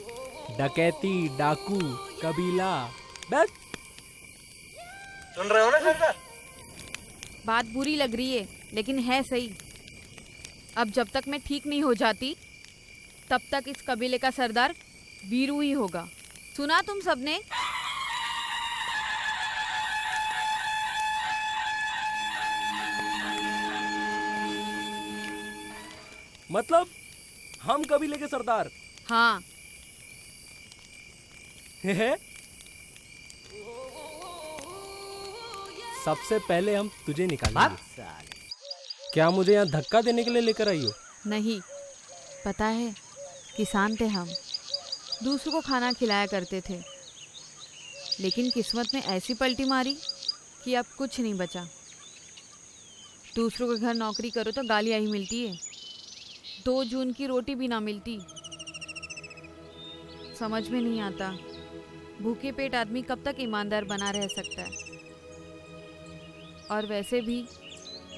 Speaker 9: डकैती, डाकू, कबीला बस।
Speaker 10: सुन रहे हो ना सरदार?
Speaker 11: बात बुरी लग रही है लेकिन है सही। अब जब तक मैं ठीक नहीं हो जाती तब तक इस कबीले का सरदार वीरू ही होगा। सुना तुम सबने?
Speaker 9: मतलब हम कबीले के सरदार?
Speaker 11: हाँ।
Speaker 9: सबसे पहले हम तुझे निकालेंगे। क्या मुझे यहाँ धक्का देने के लिए लेकर आई हो?
Speaker 11: नहीं, पता है किसान थे हम, दूसरों को खाना खिलाया करते थे, लेकिन किस्मत ने ऐसी पलटी मारी कि अब कुछ नहीं बचा। दूसरों के घर नौकरी करो तो गालियाँ ही मिलती है, 2 जून की रोटी भी ना मिलती। समझ में नहीं आता भूखे पेट आदमी कब तक ईमानदार बना रह सकता है। और वैसे भी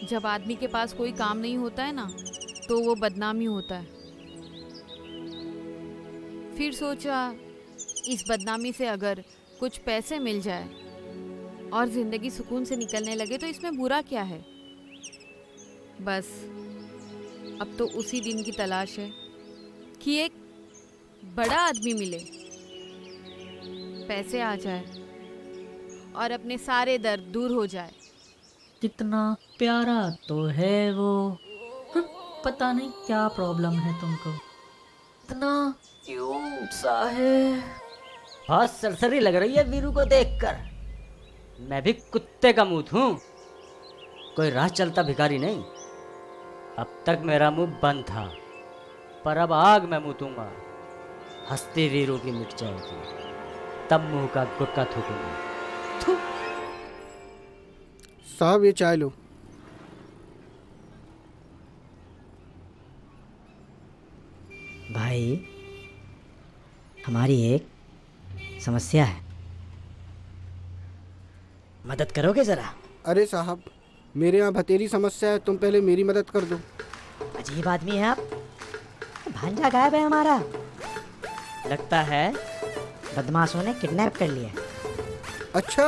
Speaker 11: जब आदमी के पास कोई काम नहीं होता है ना तो वो बदनाम ही होता है। फिर सोचा इस बदनामी से अगर कुछ पैसे मिल जाए और जिंदगी सुकून से निकलने लगे तो इसमें बुरा क्या है। बस अब तो उसी दिन की तलाश है कि एक बड़ा आदमी मिले, पैसे आ जाए और अपने सारे दर्द दूर हो जाए।
Speaker 13: कितना प्यारा तो है वो, पता नहीं क्या प्रॉब्लम है तुमको, इतना क्यूट सा है।
Speaker 18: बहुत सरसरी लग रही है वीरू को देखकर। मैं भी कुत्ते का मुंह हूँ, कोई राह चलता भिखारी नहीं। अब तक मेरा मुंह बंद था, पर अब आग मैं मुतूंगा। हंसती वीरू की मिट जाएगी, तब मुंह का गुटका थूकूंगा।
Speaker 21: साहब ये चाय लो।
Speaker 7: भाई हमारी एक समस्या है, मदद करोगे जरा?
Speaker 21: अरे साहब मेरे यहाँ भतेरी समस्या है, तुम पहले मेरी मदद कर दो।
Speaker 7: अजीब आदमी है आप। भांजा गायब है हमारा, लगता है बदमाशों ने किडनैप कर लिया।
Speaker 21: अच्छा,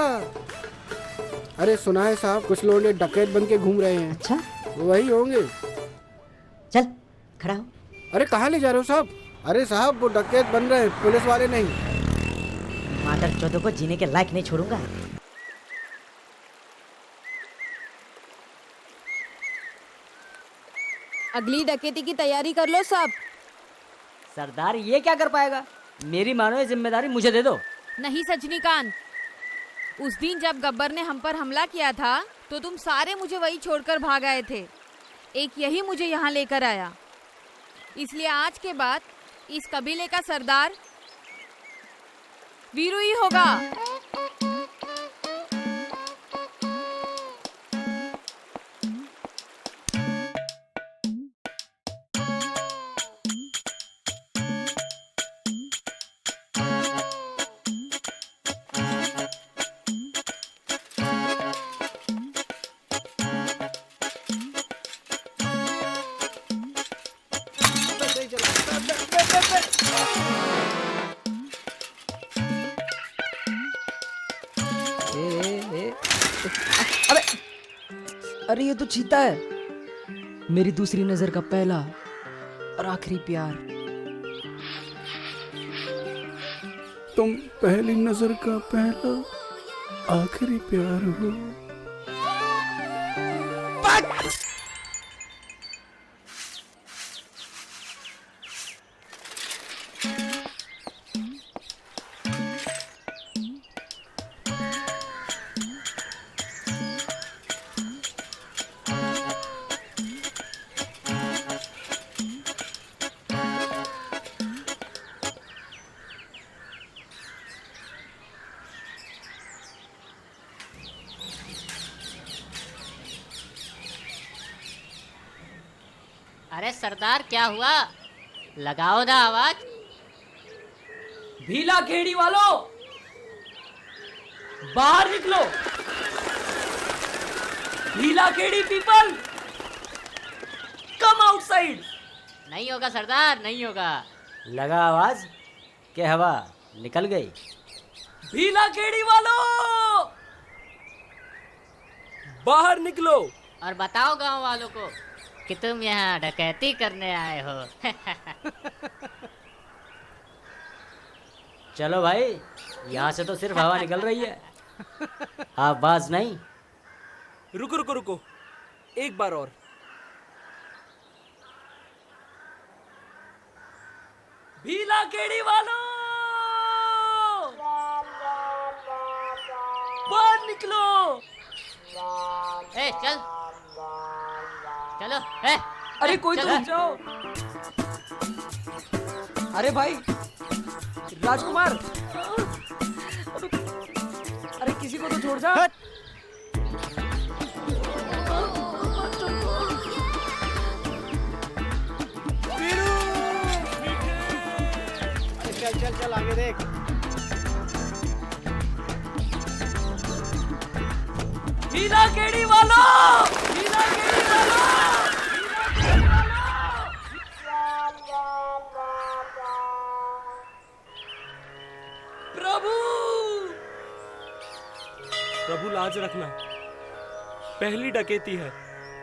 Speaker 21: अरे सुना है साहब कुछ लोग डकैत बन के घूम रहे हैं।
Speaker 7: अच्छा,
Speaker 21: वही होंगे।
Speaker 7: चल खड़ा हो।
Speaker 21: अरे कहाँ ले जा रहे हो साहब? अरे साहब वो डकैत बन रहे हैं, पुलिस वाले नहीं।
Speaker 7: मादर चौधो को जीने के लायक नहीं छोड़ूंगा।
Speaker 11: अगली डकैती की तैयारी कर लो सब।
Speaker 18: सरदार ये क्या कर पाएगा? मेरी मानो ये जिम्मेदारी मुझे दे दो।
Speaker 11: नहीं सजनीकांत, उस दिन जब गब्बर ने हम पर हमला किया था तो तुम सारे मुझे वही छोड़कर भाग आए थे। एक यही मुझे यहाँ लेकर आया, इसलिए आज के बाद इस कबीले का सरदार वीरू ही होगा।
Speaker 13: अरे ये तो चीता है, मेरी दूसरी नजर का पहला और आखिरी प्यार।
Speaker 21: तुम पहली नजर का पहला आखिरी प्यार हो।
Speaker 19: अरे सरदार क्या हुआ? लगाओ ना आवाज।
Speaker 13: भीला खेड़ी वालों बाहर निकलो। भीला खेड़ी पीपल कम आउटसाइड।
Speaker 19: नहीं होगा सरदार, नहीं होगा।
Speaker 18: लगा आवाज के हवा निकल गई।
Speaker 9: भीला केड़ी वालों, बाहर निकलो
Speaker 19: और बताओ गांव वालों को कि तुम यहाँ डकैती करने आए हो।
Speaker 18: चलो भाई, यहाँ से तो सिर्फ हवा निकल रही है, आवाज नहीं।
Speaker 9: रुको रुको रुको, एक बार और। भीला केड़ी वालों, बाहर निकलो।
Speaker 19: ए चल, चलो। ए
Speaker 13: अरे कोई तो रुक जाओ। अरे भाई राजकुमार, अरे किसी को तो छोड़ जा।
Speaker 6: चल चल चल आगे देख।
Speaker 9: भीला केड़ी वालों, भीला केड़ी वालों, प्रभु प्रभु लाज रखना, पहली डकैती है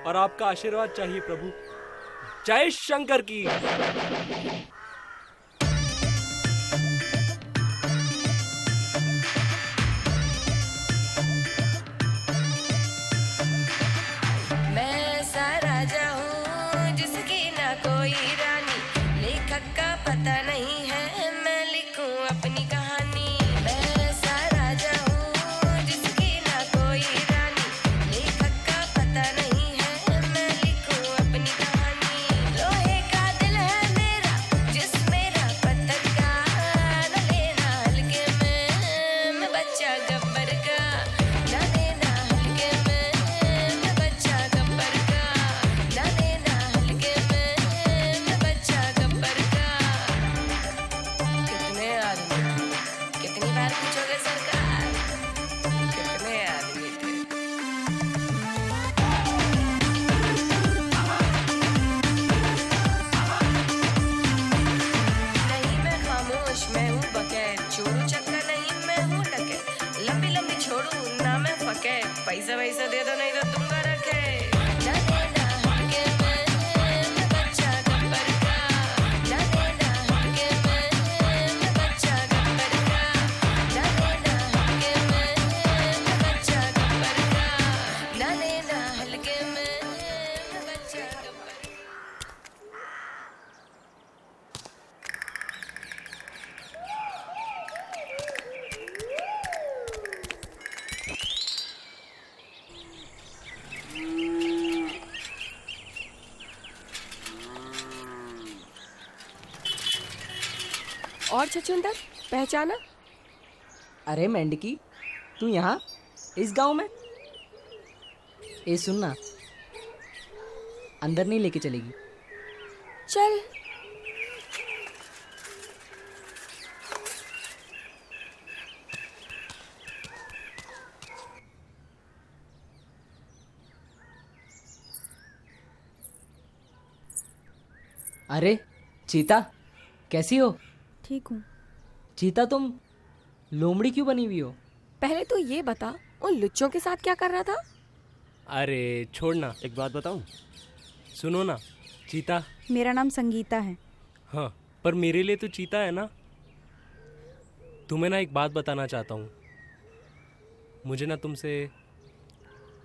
Speaker 9: और आपका आशीर्वाद चाहिए प्रभु। जय शंकर की।
Speaker 16: मैं सा राजा हूँ जिसकी ना कोई रानी, लेखक का पता नहीं है मैं लिखूं अपनी कहानी। मैं सा राजा हूँ जिसकी ना कोई रानी, लेखक का पता नहीं है मैं लिखूं अपनी कहानी। लोहे का दिल है मेरा जिसमें पत्थर का, न लेना हल्के में मैं बच्चा गब्बर का, न लेना हल्के में मैं बच्चा गब्बर का, न लेना हल्के में मैं बच्चा गब्बर का। कितने आदमी, कितनी बार पूछोगे सरकार, कितने आदमी थे? नहीं मैं खामोश, मैं हूँ बकैर, चोरू चक्का नहीं मैं हूँ डकैत, लंबी लंबी छोड़ू ना मैं फके, पैसा वैसा दे दो नहीं तो दूंगा रखे। न लेना हल्के में मैं बच्चा गब्बर का, न लेना हल्के में मैं बच्चा गब्बर का, न लेना हल्के में मैं बच्चा गब्बर का, न लेना हल्के में मैं बच्चा गब्बर का।
Speaker 14: और छछूंदर पहचाना?
Speaker 13: अरे मेंढकी, तू यहाँ इस गांव में? ए सुनना, अंदर नहीं लेके चलेगी।
Speaker 14: चल।
Speaker 13: अरे चीता, कैसी हो?
Speaker 15: ठीक हूँ।
Speaker 13: चीता, तुम लोमड़ी क्यों बनी हुई हो?
Speaker 14: पहले तो ये बता, उन लुच्चों के साथ क्या कर रहा था?
Speaker 9: अरे छोड़ना, एक बात बताऊं? सुनो ना चीता।
Speaker 15: मेरा नाम संगीता है।
Speaker 9: हाँ, पर मेरे लिए तो चीता है ना। तुम्हें ना एक बात बताना चाहता हूँ, मुझे ना तुमसे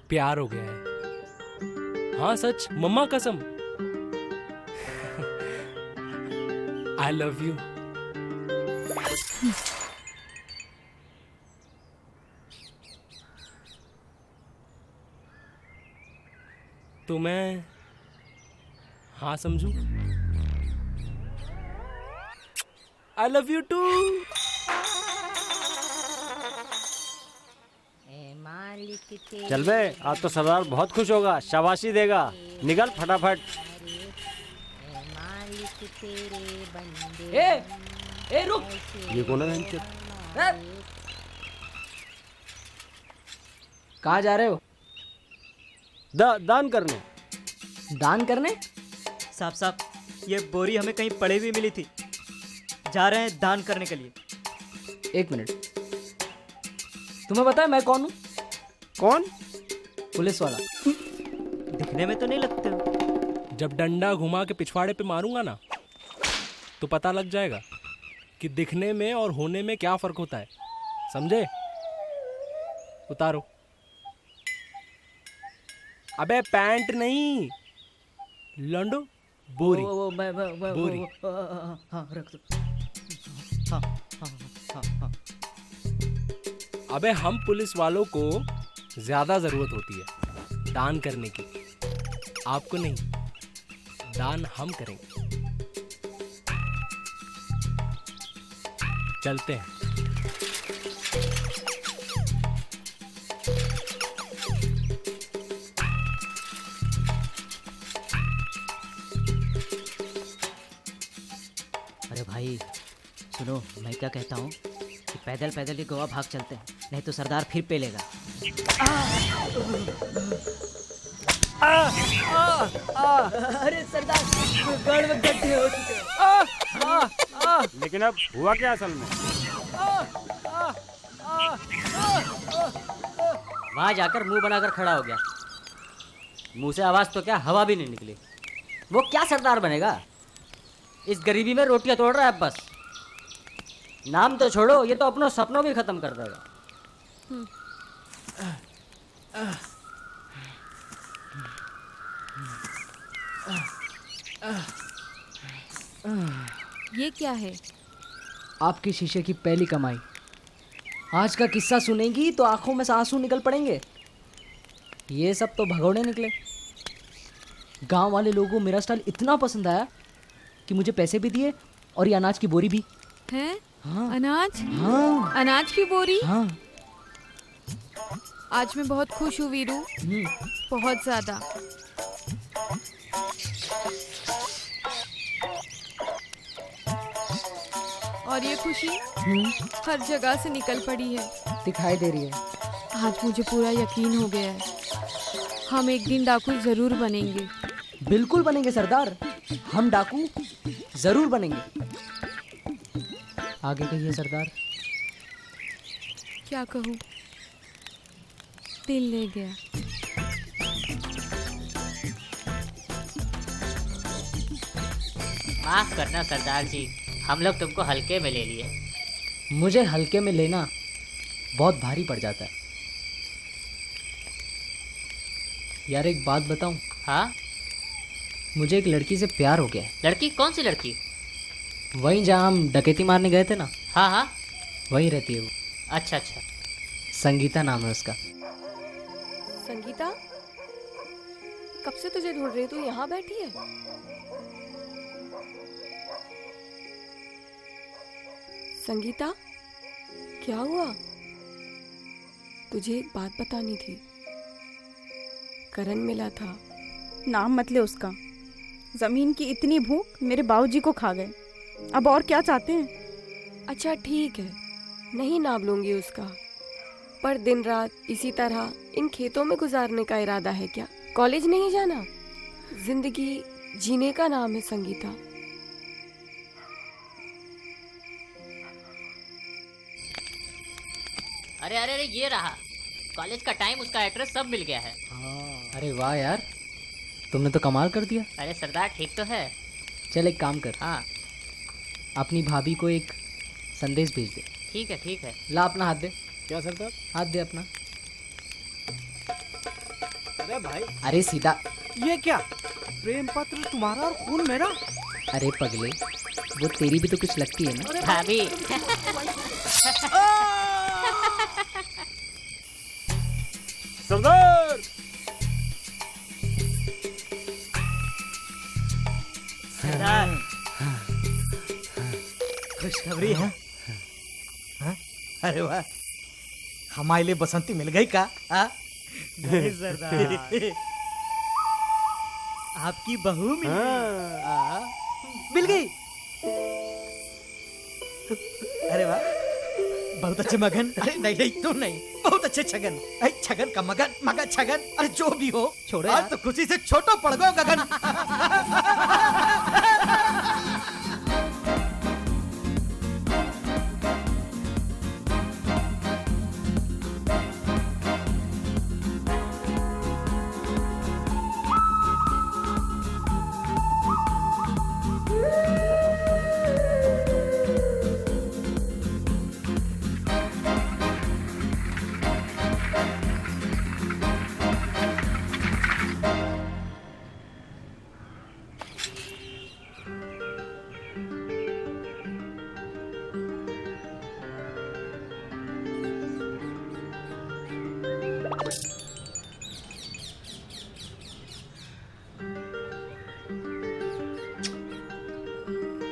Speaker 9: प्यार हो गया है। हाँ सच, मम्मा कसम। I love you. तो मैं हाँ समझू? I love you too.
Speaker 12: चल बे, आज तो सरदार बहुत खुश होगा, शाबाशी देगा। निकल फटाफट।
Speaker 13: ए रुक।
Speaker 12: ये कौन है?
Speaker 13: कहाँ जा रहे हो?
Speaker 12: दान करने।
Speaker 13: दान करने?
Speaker 1: साहब साहब, ये बोरी हमें कहीं पड़ी हुई मिली थी, जा रहे हैं दान करने के लिए।
Speaker 13: एक मिनट। तुम्हें पता है मैं कौन हूँ?
Speaker 21: कौन?
Speaker 13: पुलिस वाला।
Speaker 1: दिखने में तो नहीं लगते हो।
Speaker 9: जब डंडा घुमा के पिछवाड़े पे मारूंगा ना तो पता लग जाएगा कि दिखने में और होने में क्या फर्क होता है, समझे? उतारो। अबे पैंट नहीं, लंडो, बोरी। बोरी।
Speaker 13: हाँ रख दो।
Speaker 9: हाँ। अबे हम पुलिस वालों को ज्यादा जरूरत होती है दान करने की, आपको नहीं। दान हम करेंगे। चलते हैं।
Speaker 18: अरे भाई सुनो, मैं क्या कहता हूँ कि पैदल पैदल ही गोवा भाग चलते हैं, नहीं तो सरदार फिर पेलेगा।
Speaker 13: अरे सरदार, गाड़ में गड्ढे हो चुके हैं।
Speaker 12: लेकिन अब हुआ क्या असल में?
Speaker 18: वहां जाकर मुंह बनाकर खड़ा हो गया। मुंह से आवाज तो क्या, हवा भी नहीं निकली। वो क्या सरदार बनेगा? इस गरीबी में रोटियां तोड़ रहा है बस। नाम तो छोड़ो, ये तो अपनों सपनों भी खत्म कर देगा।
Speaker 11: ये क्या है?
Speaker 13: आपकी शीशे की पहली कमाई। आज का किस्सा सुनेंगी तो आंखों में से आंसू निकल पड़ेंगे। ये सब तो भगोड़े निकले। गांव वाले लोगों को मेरा स्टाइल इतना पसंद आया कि मुझे पैसे भी दिए और ये अनाज की बोरी भी।
Speaker 11: हैं?
Speaker 13: हाँ।
Speaker 11: अनाज?
Speaker 13: हाँ।
Speaker 11: अनाज की बोरी?
Speaker 13: हाँ।
Speaker 11: आज मैं बहुत खुश हूँ वीरू, बहुत ज्यादा। और ये खुशी हर जगह से निकल पड़ी है।
Speaker 13: दिखाई दे रही है।
Speaker 11: आज मुझे पूरा यकीन हो गया है, हम एक दिन डाकू जरूर बनेंगे।
Speaker 13: बिल्कुल बनेंगे सरदार, हम डाकू जरूर बनेंगे। आगे कहिए सरदार।
Speaker 11: क्या कहूँ, दिल ले गया।
Speaker 19: माफ करना सरदार जी, हम लोग तुमको हल्के में ले लिए।
Speaker 13: मुझे हल्के में लेना बहुत भारी पड़ जाता है यार। एक बात बताऊं?
Speaker 19: हाँ?
Speaker 13: मुझे एक लड़की से प्यार हो गया है।
Speaker 19: लड़की? कौन सी लड़की?
Speaker 13: वहीं जहाँ हम डकैती मारने गए थे ना।
Speaker 19: हाँ हाँ,
Speaker 13: वहीं रहती है वो।
Speaker 19: अच्छा अच्छा।
Speaker 13: संगीता नाम है उसका।
Speaker 14: संगीता, कब से तुझे ढूंढ रही, तू यहाँ बैठी है? संगीता, क्या हुआ? तुझे एक बात बतानी थी। करण मिला था।
Speaker 15: नाम मत ले उसका। जमीन की इतनी भूख मेरे बाबूजी को खा गए, अब और क्या चाहते हैं?
Speaker 14: अच्छा ठीक है, नहीं नाम लूंगी उसका, पर दिन रात इसी तरह इन खेतों में गुजारने का इरादा है क्या? कॉलेज नहीं जाना? जिंदगी जीने का नाम है संगीता।
Speaker 19: अरे अरे अरे, ये रहा कॉलेज का टाइम, उसका एड्रेस सब मिल गया है।
Speaker 13: अरे वाह यार, तुमने तो कमाल कर दिया।
Speaker 19: अरे सरदार ठीक तो है।
Speaker 13: चल एक काम कर।
Speaker 19: हाँ।
Speaker 13: अपनी भाभी को एक संदेश भेज दे।
Speaker 19: ठीक है ठीक है।
Speaker 13: ला अपना हाथ दे।
Speaker 9: क्या सरदार?
Speaker 13: हाथ दे अपना।
Speaker 6: अरे भाई,
Speaker 13: अरे सीधा।
Speaker 6: ये क्या? प्रेम पत्र तुम्हारा और खून मेरा?
Speaker 13: अरे पगले, वो तेरी भी तो कुछ लगती है ना।
Speaker 19: भाभी।
Speaker 12: सरदार!
Speaker 10: सरदार, खुशखबरी है। हाँ? अरे वाह, हमारे लिए बसंती मिल गई का? नहीं सरदार, आपकी बहू मिल गई। अरे वाह, बहुत अच्छे मगन। अरे नहीं नहीं, तुम नहीं, बहुत अच्छे छगन। अरे छगन का मगन, मगन छगन, अरे जो भी हो, छोड़ो आज तो खुशी से छोटो पड़ गो गगन।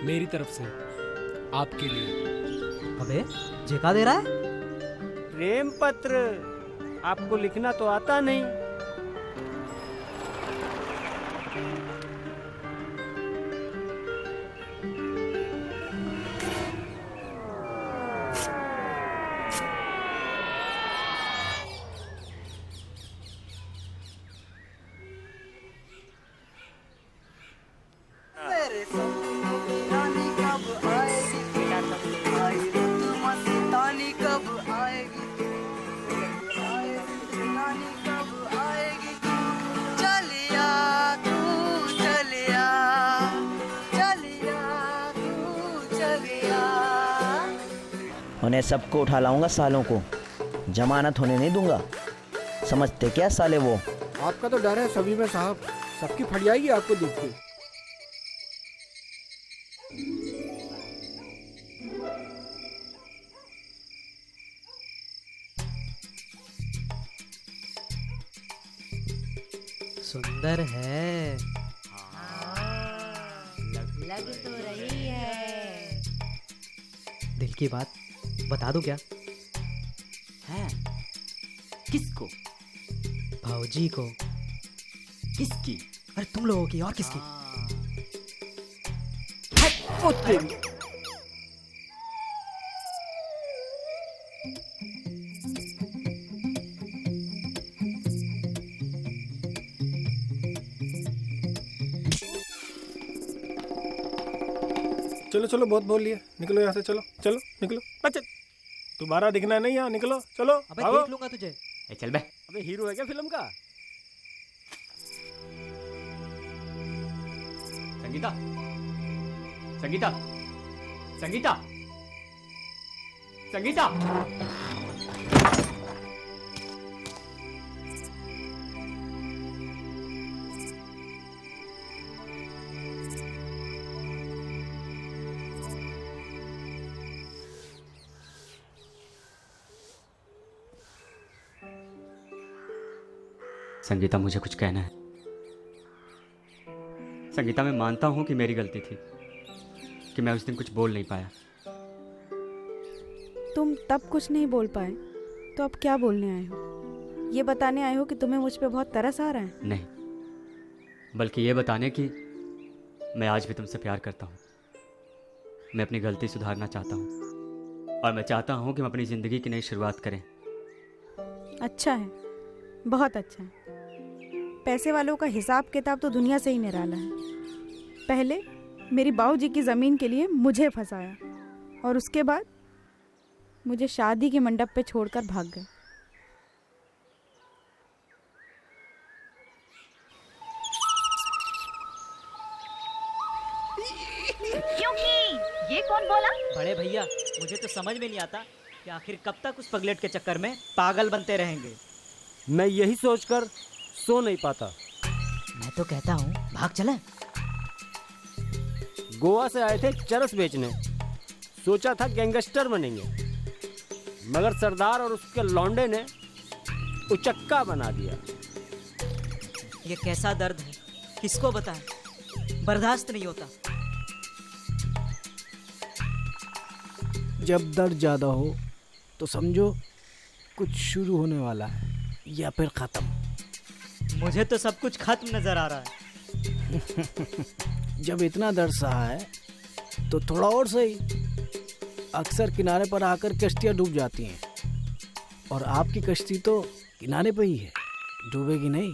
Speaker 9: मेरी तरफ से आपके लिए।
Speaker 13: अबे जेका दे रहा है?
Speaker 12: प्रेम पत्र आपको लिखना तो आता नहीं।
Speaker 20: मेरे रानी कब आएगी, आई रुत मस्तानी कब आएगी, रानी कब आएगी, चलिया तू चलिया, चलिया तू चलिया।
Speaker 5: उन्हें सबको उठा लाऊंगा, सालों को जमानत होने नहीं दूंगा। समझते क्या साले वो?
Speaker 21: आपका तो डर है सभी में साहब, सबकी फट जाएगी आपको देख के।
Speaker 13: सुंदर है।
Speaker 19: लग तो रही है।
Speaker 13: दिल की बात बता दूं क्या?
Speaker 18: है किसको?
Speaker 13: भाऊजी को।
Speaker 18: किसकी?
Speaker 13: अरे तुम लोगों की, और किसकी?
Speaker 18: ओ तेरी।
Speaker 4: चलो चलो बहुत बोल लिया, निकलो यहाँ से, चलो चलो निकलो। अच्छा तुम्हारा दिखना नहीं यहाँ, निकलो चलो।
Speaker 13: अबे
Speaker 4: भागो।
Speaker 13: देख लूंगा तुझे।
Speaker 18: चल बे।
Speaker 12: अबे हीरो है क्या फिल्म का?
Speaker 18: संगीता, संगीता, संगीता, संगीता। संगीता मुझे कुछ कहना है। संगीता मैं मानता हूं कि मेरी गलती थी कि मैं उस दिन कुछ बोल नहीं पाया।
Speaker 15: तुम तब कुछ नहीं बोल पाए तो अब क्या बोलने आए हो? ये बताने आए हो कि तुम्हें मुझ पे बहुत तरस आ रहा है?
Speaker 18: नहीं, बल्कि ये बताने कि मैं आज भी तुमसे प्यार करता हूँ। मैं अपनी गलती सुधारना चाहता हूँ और मैं चाहता हूँ कि हम अपनी ज़िंदगी की नई शुरुआत करें।
Speaker 15: अच्छा है, बहुत अच्छा है। पैसे वालों का हिसाब किताब तो दुनिया से ही निराला है। पहले मेरी बाऊजी की ज़मीन के लिए मुझे फंसाया और उसके बाद मुझे शादी के मंडप पे छोड़कर भाग गए।
Speaker 22: क्योंकि ये कौन बोला?
Speaker 13: बड़े भैया मुझे तो समझ में नहीं आता कि आखिर कब तक उस पगलेट के चक्कर में पागल बनते रहेंगे।
Speaker 12: मैं यही सोचकर सो नहीं पाता।
Speaker 13: मैं तो कहता हूँ भाग चलें।
Speaker 12: गोवा से आए थे चरस बेचने, सोचा था गैंगस्टर बनेंगे, मगर सरदार और उसके लौंडे ने उचक्का बना दिया।
Speaker 13: ये कैसा दर्द है, किसको बताएं? बर्दाश्त नहीं होता।
Speaker 6: जब दर्द ज्यादा हो तो समझो कुछ शुरू होने वाला है या फिर खत्म।
Speaker 13: मुझे तो सब कुछ खत्म नजर आ रहा है।
Speaker 6: जब इतना दर्द सहा है तो थोड़ा और सही। अक्सर किनारे पर आकर कश्तियां डूब जाती हैं और आपकी कश्ती तो किनारे पे ही है, डूबेगी नहीं।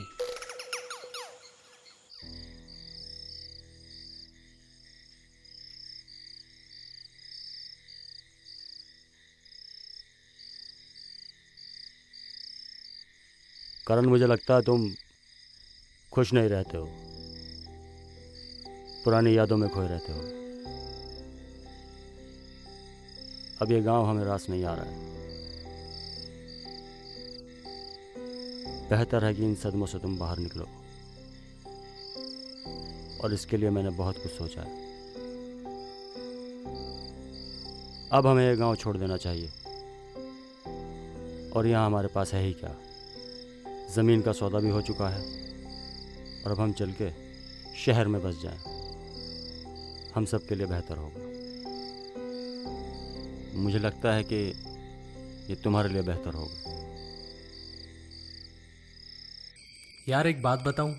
Speaker 12: करण, मुझे लगता है तुम खुश नहीं रहते हो, पुरानी यादों में खोए रहते हो। अब ये गांव हमें रास नहीं आ रहा है। बेहतर है कि इन सदमों से तुम बाहर निकलो, और इसके लिए मैंने बहुत कुछ सोचा है। अब हमें ये गांव छोड़ देना चाहिए, और यहाँ हमारे पास है ही क्या, ज़मीन का सौदा भी हो चुका है, और अब हम चल के शहर में बस जाएं।
Speaker 17: हम सब के लिए बेहतर होगा। मुझे लगता है कि ये तुम्हारे लिए बेहतर होगा।
Speaker 9: यार एक बात बताऊं,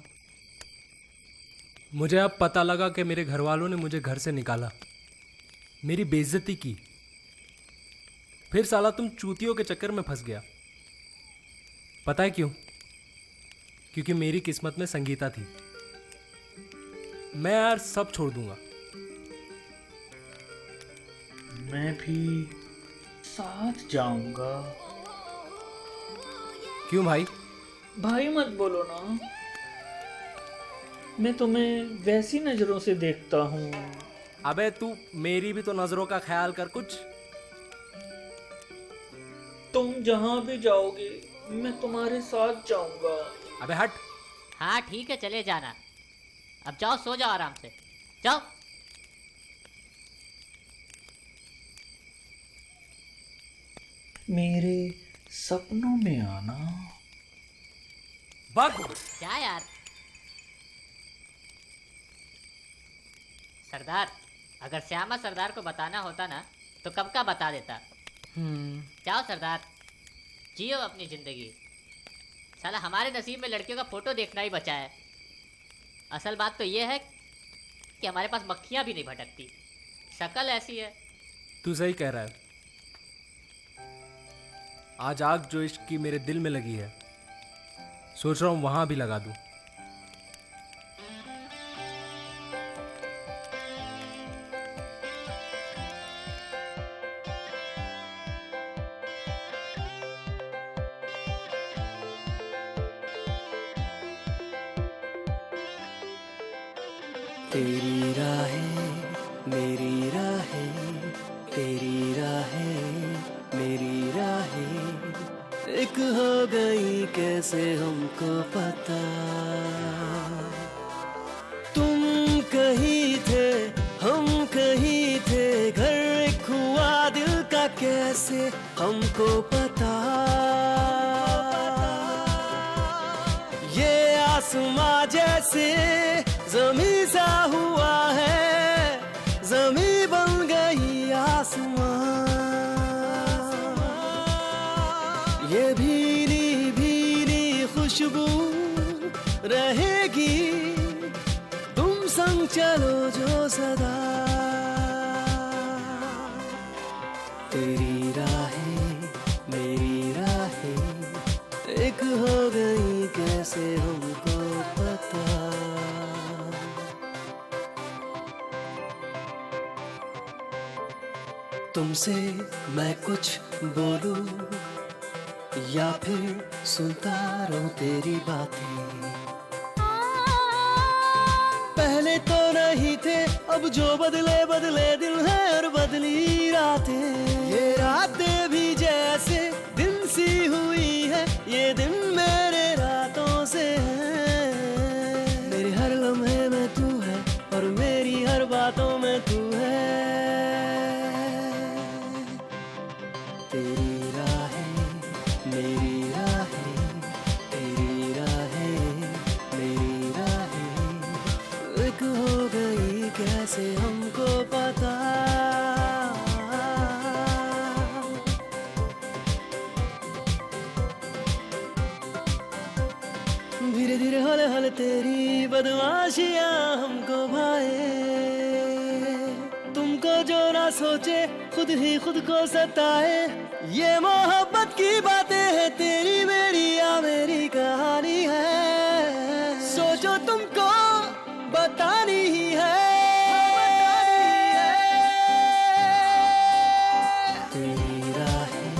Speaker 9: मुझे अब पता लगा कि मेरे घर वालों ने मुझे घर से निकाला, मेरी बेइज्जती की, फिर साला तुम चूतियों के चक्कर में फंस गया। पता है क्यों? क्योंकि मेरी किस्मत में संगीता थी। मैं यार सब छोड़ दूंगा।
Speaker 8: मैं भी साथ जाऊंगा।
Speaker 9: क्यों भाई?
Speaker 8: भाई मत बोलो ना, मैं तुम्हें वैसी नजरों से देखता हूँ।
Speaker 9: अबे तू मेरी भी तो नजरों का ख्याल कर कुछ।
Speaker 8: तुम जहाँ भी जाओगे मैं तुम्हारे साथ जाऊंगा।
Speaker 9: अबे हट।
Speaker 19: हाँ ठीक है, चले जाना। अब जाओ, सो जाओ आराम से, जाओ।
Speaker 8: मेरे सपनों में आना।
Speaker 19: क्या यार? सरदार, अगर श्यामा सरदार को बताना होता ना तो कब का बता देता। जाओ सरदार, जियो अपनी जिंदगी। साला हमारे नसीब में लड़कियों का फोटो देखना ही बचा है। असल बात तो ये है कि हमारे पास मक्खियाँ भी नहीं भटकती, शक्ल ऐसी है।
Speaker 9: तू सही कह रहा है। आज आग जो इश्क की मेरे दिल में लगी है, सोच रहा हूँ वहां भी लगा दूं।
Speaker 22: तेरी राहें मेरी राहें, तेरी राहें मेरी राहें, एक हो गई कैसे हमको पता। तुम कहीं थे हम कहीं थे, घर एक हुआ दिल का कैसे हमको पता। ये आसमां जैसे ज़मीं सा हुआ है, ज़मीं बन गई आसमां। ये भीनी भीनी खुशबू रहेगी, तुम संग चलो जो सदा। तेरी राहें मेरी राहें, एक हो गई कैसे हमको पता। तुमसे मैं कुछ बोलूं या फिर सुनता रहूं तेरी बातें। पहले तो नहीं थे, अब जो बदले बदले दिल है और बदली रातें। ये रातें भी जैसे दिन सी हुई है, ये दिन मेरे रातों से है। मेरे हर लम्हे में तू है और मेरी हर बातों में तू है। तेरी राहें मेरी राहें, तेरी राहें मेरी राहें, एक हो गई कैसे हमको पता। धीरे धीरे हौले हौले तेरी बदमाशियां हमको भाए। तुमको जो ना सोचे खुद ही खुद को सताए। ये मोहब्बत की बातें हैं, तेरी मेरी या मेरी कहानी है। सोचो तुमको बतानी ही है। तेरी राहें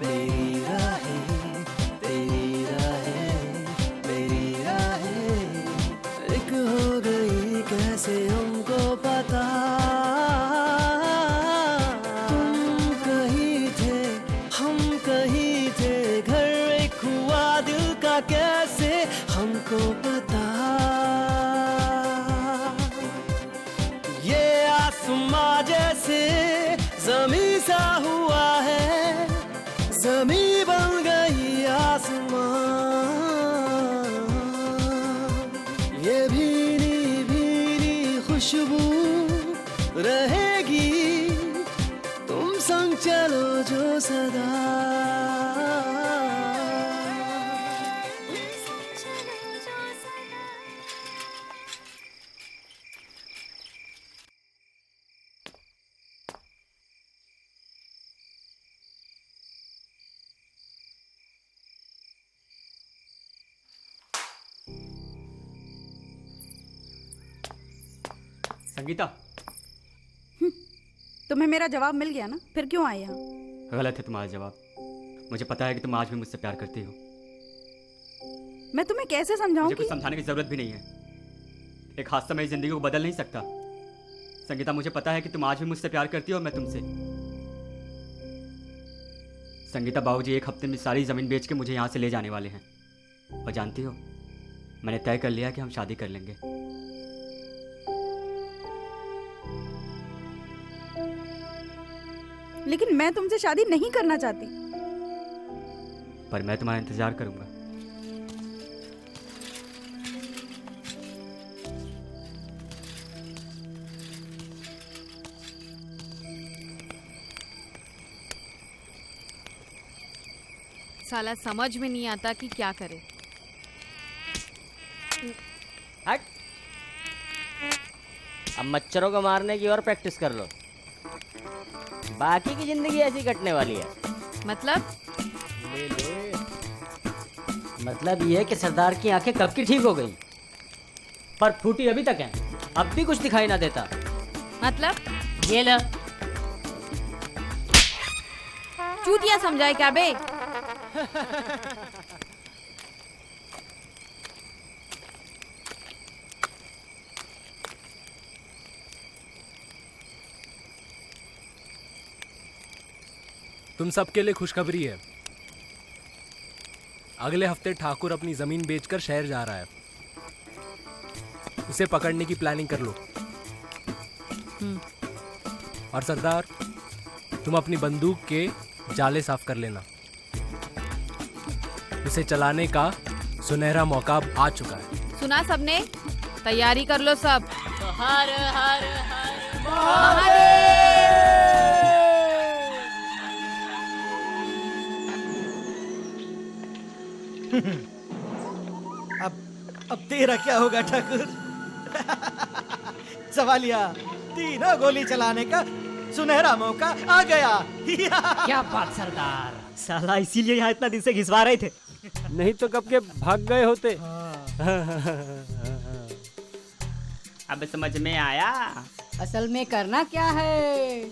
Speaker 22: मेरी राहें, तेरी राहें मेरी राहें, एक हो गई कैसे हमको पता। तुम कहीं थे हम कहीं थे, घर एक हुआ दिल का कैसे हमको पता। ये आसमां जैसे ज़मीं सा हुआ है, ज़मीं बन गई आसमां। ये भीनी भीनी खुशबू
Speaker 17: संगीता,
Speaker 15: तुम्हें मेरा जवाब मिल गया ना, फिर क्यों आए यहाँ?
Speaker 17: गलत है तुम्हारा जवाब। मुझे पता है कि तुम आज भी मुझसे प्यार करती हो।
Speaker 15: मैं तुम्हें कैसे समझाऊं
Speaker 17: मुझे
Speaker 15: कि
Speaker 17: कुछ समझाने की जरूरत भी नहीं है। एक हादसा मेरी जिंदगी को बदल नहीं सकता। संगीता, मुझे पता है कि तुम आज भी मुझसे प्यार करती हो और मैं तुमसे। संगीता, बाबूजी एक हफ्ते में सारी जमीन बेच के मुझे यहाँ से ले जाने वाले हैं। और जानती हो, मैंने तय कर लिया कि हम शादी कर लेंगे।
Speaker 15: लेकिन मैं तुमसे शादी नहीं करना चाहती।
Speaker 17: पर मैं तुम्हारा इंतजार करूंगा।
Speaker 11: साला समझ में नहीं आता कि क्या करे।
Speaker 18: हट। अब मच्छरों को मारने की और प्रैक्टिस कर लो। बाकी की जिंदगी ऐसी कटने वाली है।
Speaker 11: मतलब?
Speaker 18: ले ले। मतलब ये है कि सरदार की आंखें कब की ठीक हो गई, पर फूटी अभी तक हैं। अब भी कुछ दिखाई ना देता।
Speaker 11: मतलब?
Speaker 18: ये लो।
Speaker 11: चूतिया समझाए क्या बे?
Speaker 9: तुम सबके लिए खुशखबरी है। अगले हफ्ते ठाकुर अपनी जमीन बेचकर शहर जा रहा है। उसे पकड़ने की प्लानिंग कर लो। और सरदार, तुम अपनी बंदूक के जाले साफ कर लेना। उसे चलाने का सुनहरा मौका आ चुका है।
Speaker 11: सुना सबने? तैयारी कर लो सब।
Speaker 19: तो हर हर
Speaker 10: अब तेरा क्या होगा ठाकुर? सवालिया, तीनों गोली चलाने का सुनहरा मौका आ गया।
Speaker 18: क्या बात सरदार।
Speaker 12: साला इसीलिए यहाँ इतना दिन से घिसवा रहे थे, नहीं तो कब के भाग गए होते।
Speaker 2: अब समझ में आया
Speaker 3: असल में करना क्या है।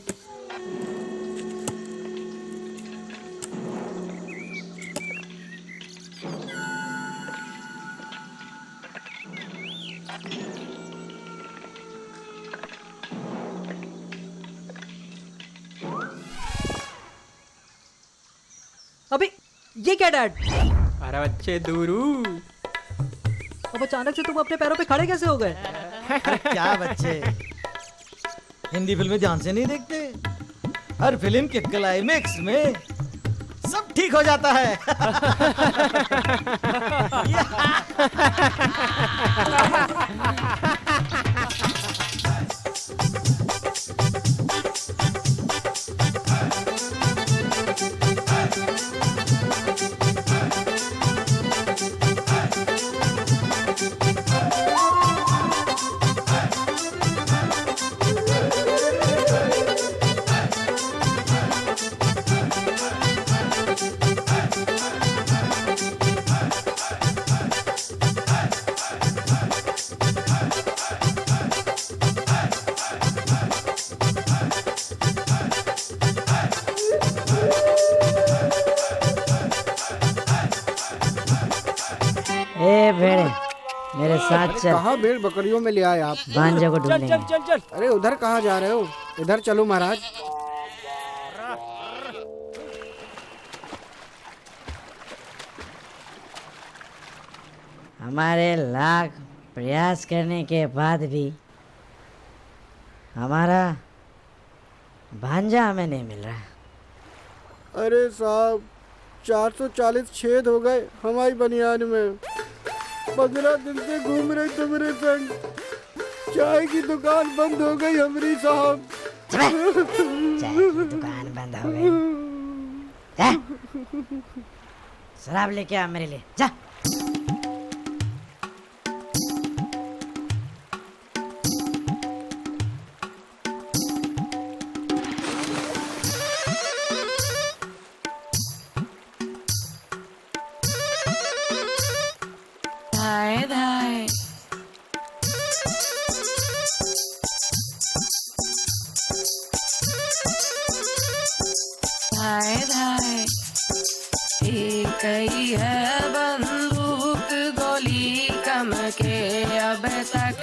Speaker 13: अबे ये क्या डैड?
Speaker 2: अरे बच्चे दूरू,
Speaker 13: अब अचानक से तुम अपने पैरों पे खड़े कैसे हो गए?
Speaker 10: अरे क्या बच्चे, हिंदी फिल्में ध्यान से नहीं देखते? हर फिल्म के क्लाइमेक्स में सब ठीक हो जाता है।
Speaker 3: ए भेड़े, मेरे साथ चल।
Speaker 21: कहाँ भेड़ बकरियों में ले आए आप?
Speaker 3: भांजे को ढूंढने।
Speaker 21: चल चल चल चल। अरे उधर कहाँ जा रहे हो? इधर चलो महाराज।
Speaker 3: हमारे लाख प्रयास करने के बाद भी हमारा भांजा हमें नहीं मिल रहा।
Speaker 21: अरे साहब, 440 छेद हो गए हमारी बनियान में। 15 दिन से घूम रहे तुम्हारे संग। चाय की दुकान बंद हो गई हमारी साहब।
Speaker 3: चाय की दुकान बंद हो गई? जा, शराब लेके आ मेरे लिए, जा।
Speaker 16: धाए धाए गई है बंदूक गोली कम के अब तक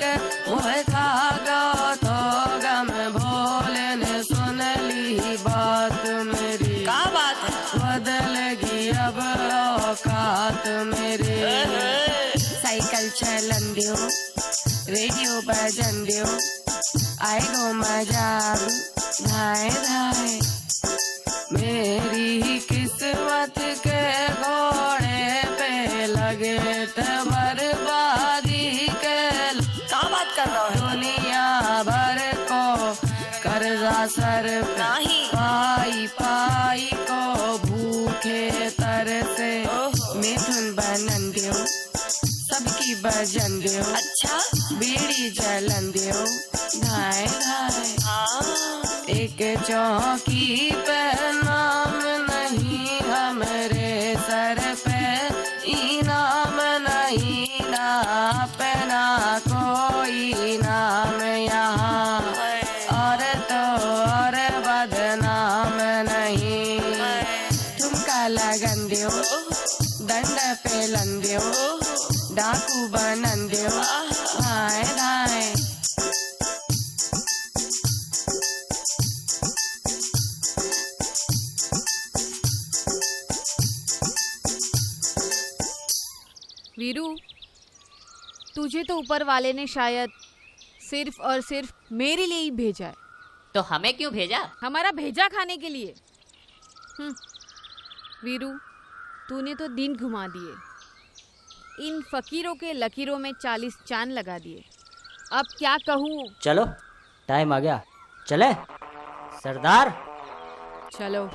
Speaker 16: मुँह खागा तो गम भोले ने सुन ली बात मेरी। क्या बात है? बदलेगी अब औकात मेरी। साइकिल चलन दियो, रेडियो बजन दियो, आएगो मजा धाए धाए। मेरी किस्मत के घोड़े पे लगे थे बर्बादी के। क्या बात कर रहा है? दुनिया भर को कर्जा सर पे, पाई पाई को भूखे तरसे। मिथुन बनन दियो, सबकी बजन दियो, अच्छा बीड़ी जलन दियो, धाए धाए। एक चौकी पे नाम नहीं हमरे सर पे, इनाम नहीं ना अपना कोई नाम यहाँ। और तो और बदनाम नहीं। ठुमका लगन दियो, दंड पे लन दियो, डाकू बनन दियो, धाए धाए।
Speaker 11: वीरू, तुझे तो ऊपर वाले ने शायद सिर्फ और सिर्फ मेरे लिए ही भेजा है।
Speaker 19: तो हमें क्यों भेजा?
Speaker 11: हमारा भेजा खाने के लिए। वीरू, तूने तो दिन घुमा दिए, इन फकीरों के लकीरों में 40 चांद लगा दिए। अब क्या कहूँ?
Speaker 18: चलो टाइम आ गया, चले सरदार।
Speaker 11: चलो।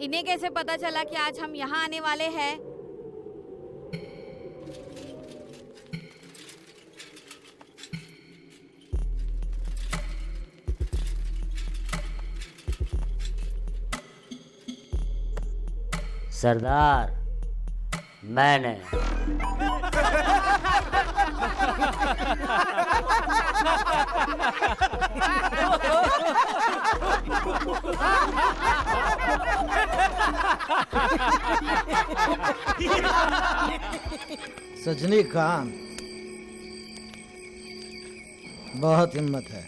Speaker 11: इन्हें कैसे पता चला कि आज हम यहाँ आने वाले हैं?
Speaker 18: सरदार, मैंने
Speaker 10: सजनीकांत, बहुत हिम्मत है।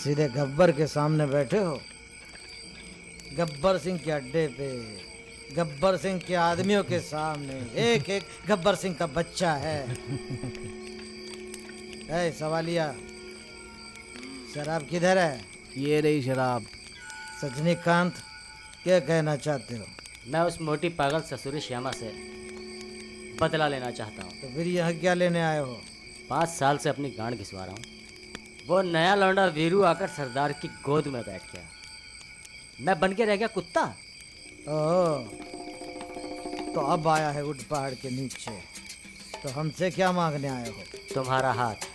Speaker 10: सीधे गब्बर के सामने बैठे हो। गब्बर सिंह के अड्डे पे, गब्बर सिंह के आदमियों के सामने एक एक गब्बर सिंह का बच्चा है। ऐ सवालिया, शराब किधर है?
Speaker 6: ये रही शराब।
Speaker 10: सजनीकांत, क्या कहना चाहते हो?
Speaker 18: मैं उस मोटी पागल ससुरी श्यामा से बदला लेना चाहता हूँ।
Speaker 10: तो फिर यहाँ क्या लेने आए हो?
Speaker 18: 5 साल से अपनी गांड घिसवा रहा हूँ। वो नया लौंडा वीरू आकर सरदार की गोद में बैठ गया। मैं बन के रह गया कुत्ता।
Speaker 10: ओह, तो अब आया है उठ पहाड़ के नीचे। तो हमसे क्या मांगने आए हो?
Speaker 18: तुम्हारा हाथ।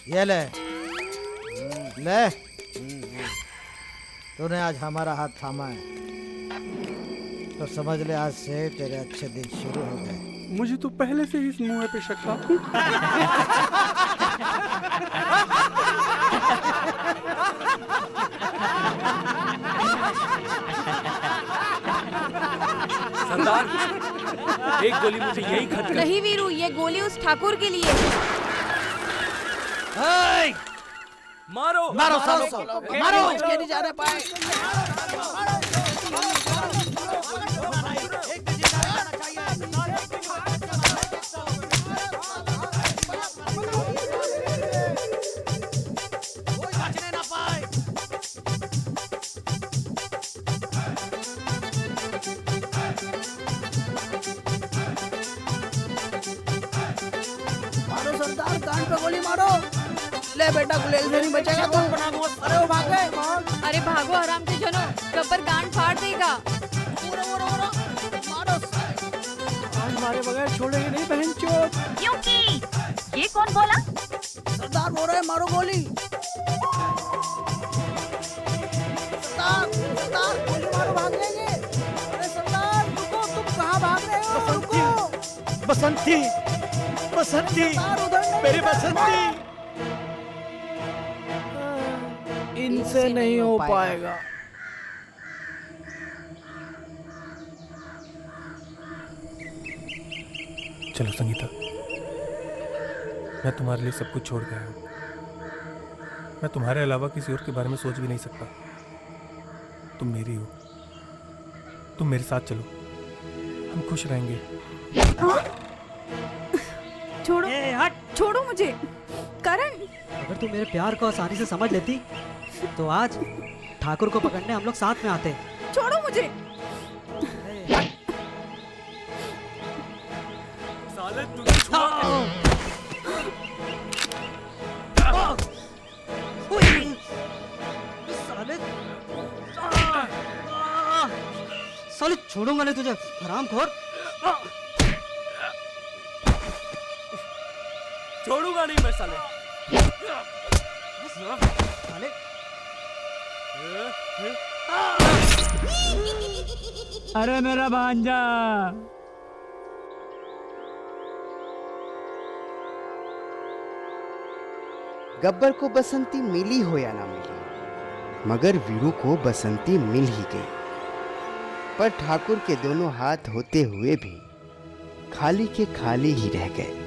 Speaker 10: ये ले ले। तूने आज हमारा हाथ थामा है, तो समझ ले आज से तेरे अच्छे दिन शुरू हो गए।
Speaker 4: मुझे तो पहले से ही इस मुंह पे शक था।
Speaker 9: सरदार, एक गोली मुझे यही खत कर।
Speaker 11: नहीं वीरू, ये गोली उस ठाकुर के लिए है।
Speaker 9: मारो
Speaker 10: मारो सालों को, मारो।
Speaker 6: के नहीं जाने पाए। मारो सरदार, कान पे गोली मारो। ले बेटा, गुलेल से नहीं बचेगा तू। अरे वो भाग गए।
Speaker 11: अरे भागो आराम से जनो, गब्बर गांड फाड़ देगा।
Speaker 6: आज मारे बगैर छोड़ेंगे नहीं बहन चोट।
Speaker 1: क्योंकि ये कौन बोला?
Speaker 6: सरदार बोल रहे मारो गोली। सरदार, सरदार गोली मारो, भाग जाएंगे। अरे सरदार रुको, तुम कहाँ भाग रहे हो? रुको।
Speaker 10: बसंती, बसंती, मेरी बसंती।
Speaker 6: इनसे नहीं हो पाएगा।
Speaker 4: चलो संगीता, मैं तुम्हारे लिए सब कुछ छोड़ के आया हूँ। मैं तुम्हारे अलावा किसी और के बारे में सोच भी नहीं सकता। तुम मेरी हो, तुम मेरे साथ चलो, हम खुश रहेंगे।
Speaker 15: छोड़ो, छोड़ो मुझे करण।
Speaker 13: अगर तू मेरे प्यार को आसानी से समझ लेती तो आज ठाकुर को पकड़ने हम लोग साथ में आते।
Speaker 15: छोड़ो मुझे।
Speaker 9: साले तुझे
Speaker 13: साले छोड़ूंगा नहीं तुझे, हरामखोर।
Speaker 9: छोड़ूंगा नहीं मैं साले।
Speaker 2: अरे मेरा भांजा।
Speaker 7: गब्बर को बसंती मिली हो या ना मिली, मगर वीरू को बसंती मिल ही गई। पर ठाकुर के दोनों हाथ होते हुए भी खाली के खाली ही रह गए।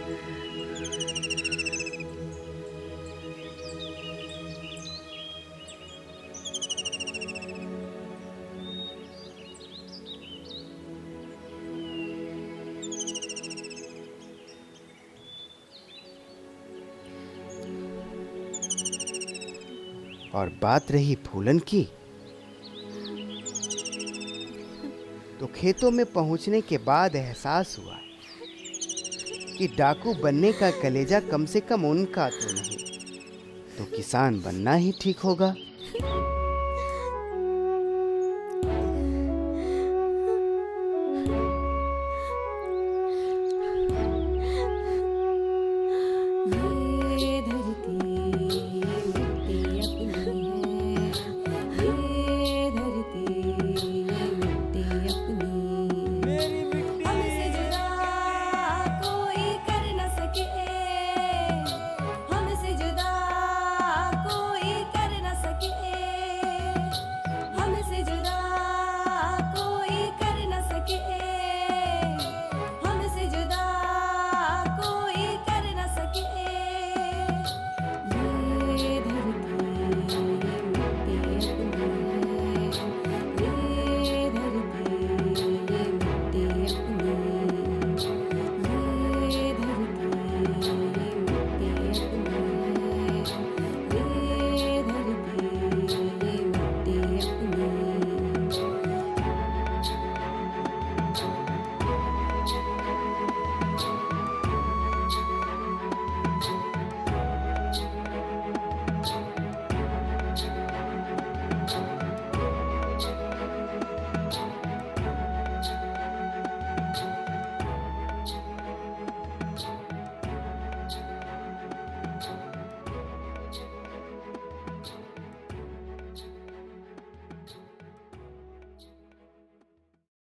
Speaker 7: और बात रही फूलन की, तो खेतों में पहुंचने के बाद एहसास हुआ कि डाकू बनने का कलेजा कम से कम उनका तो नहीं, तो किसान बनना ही ठीक होगा।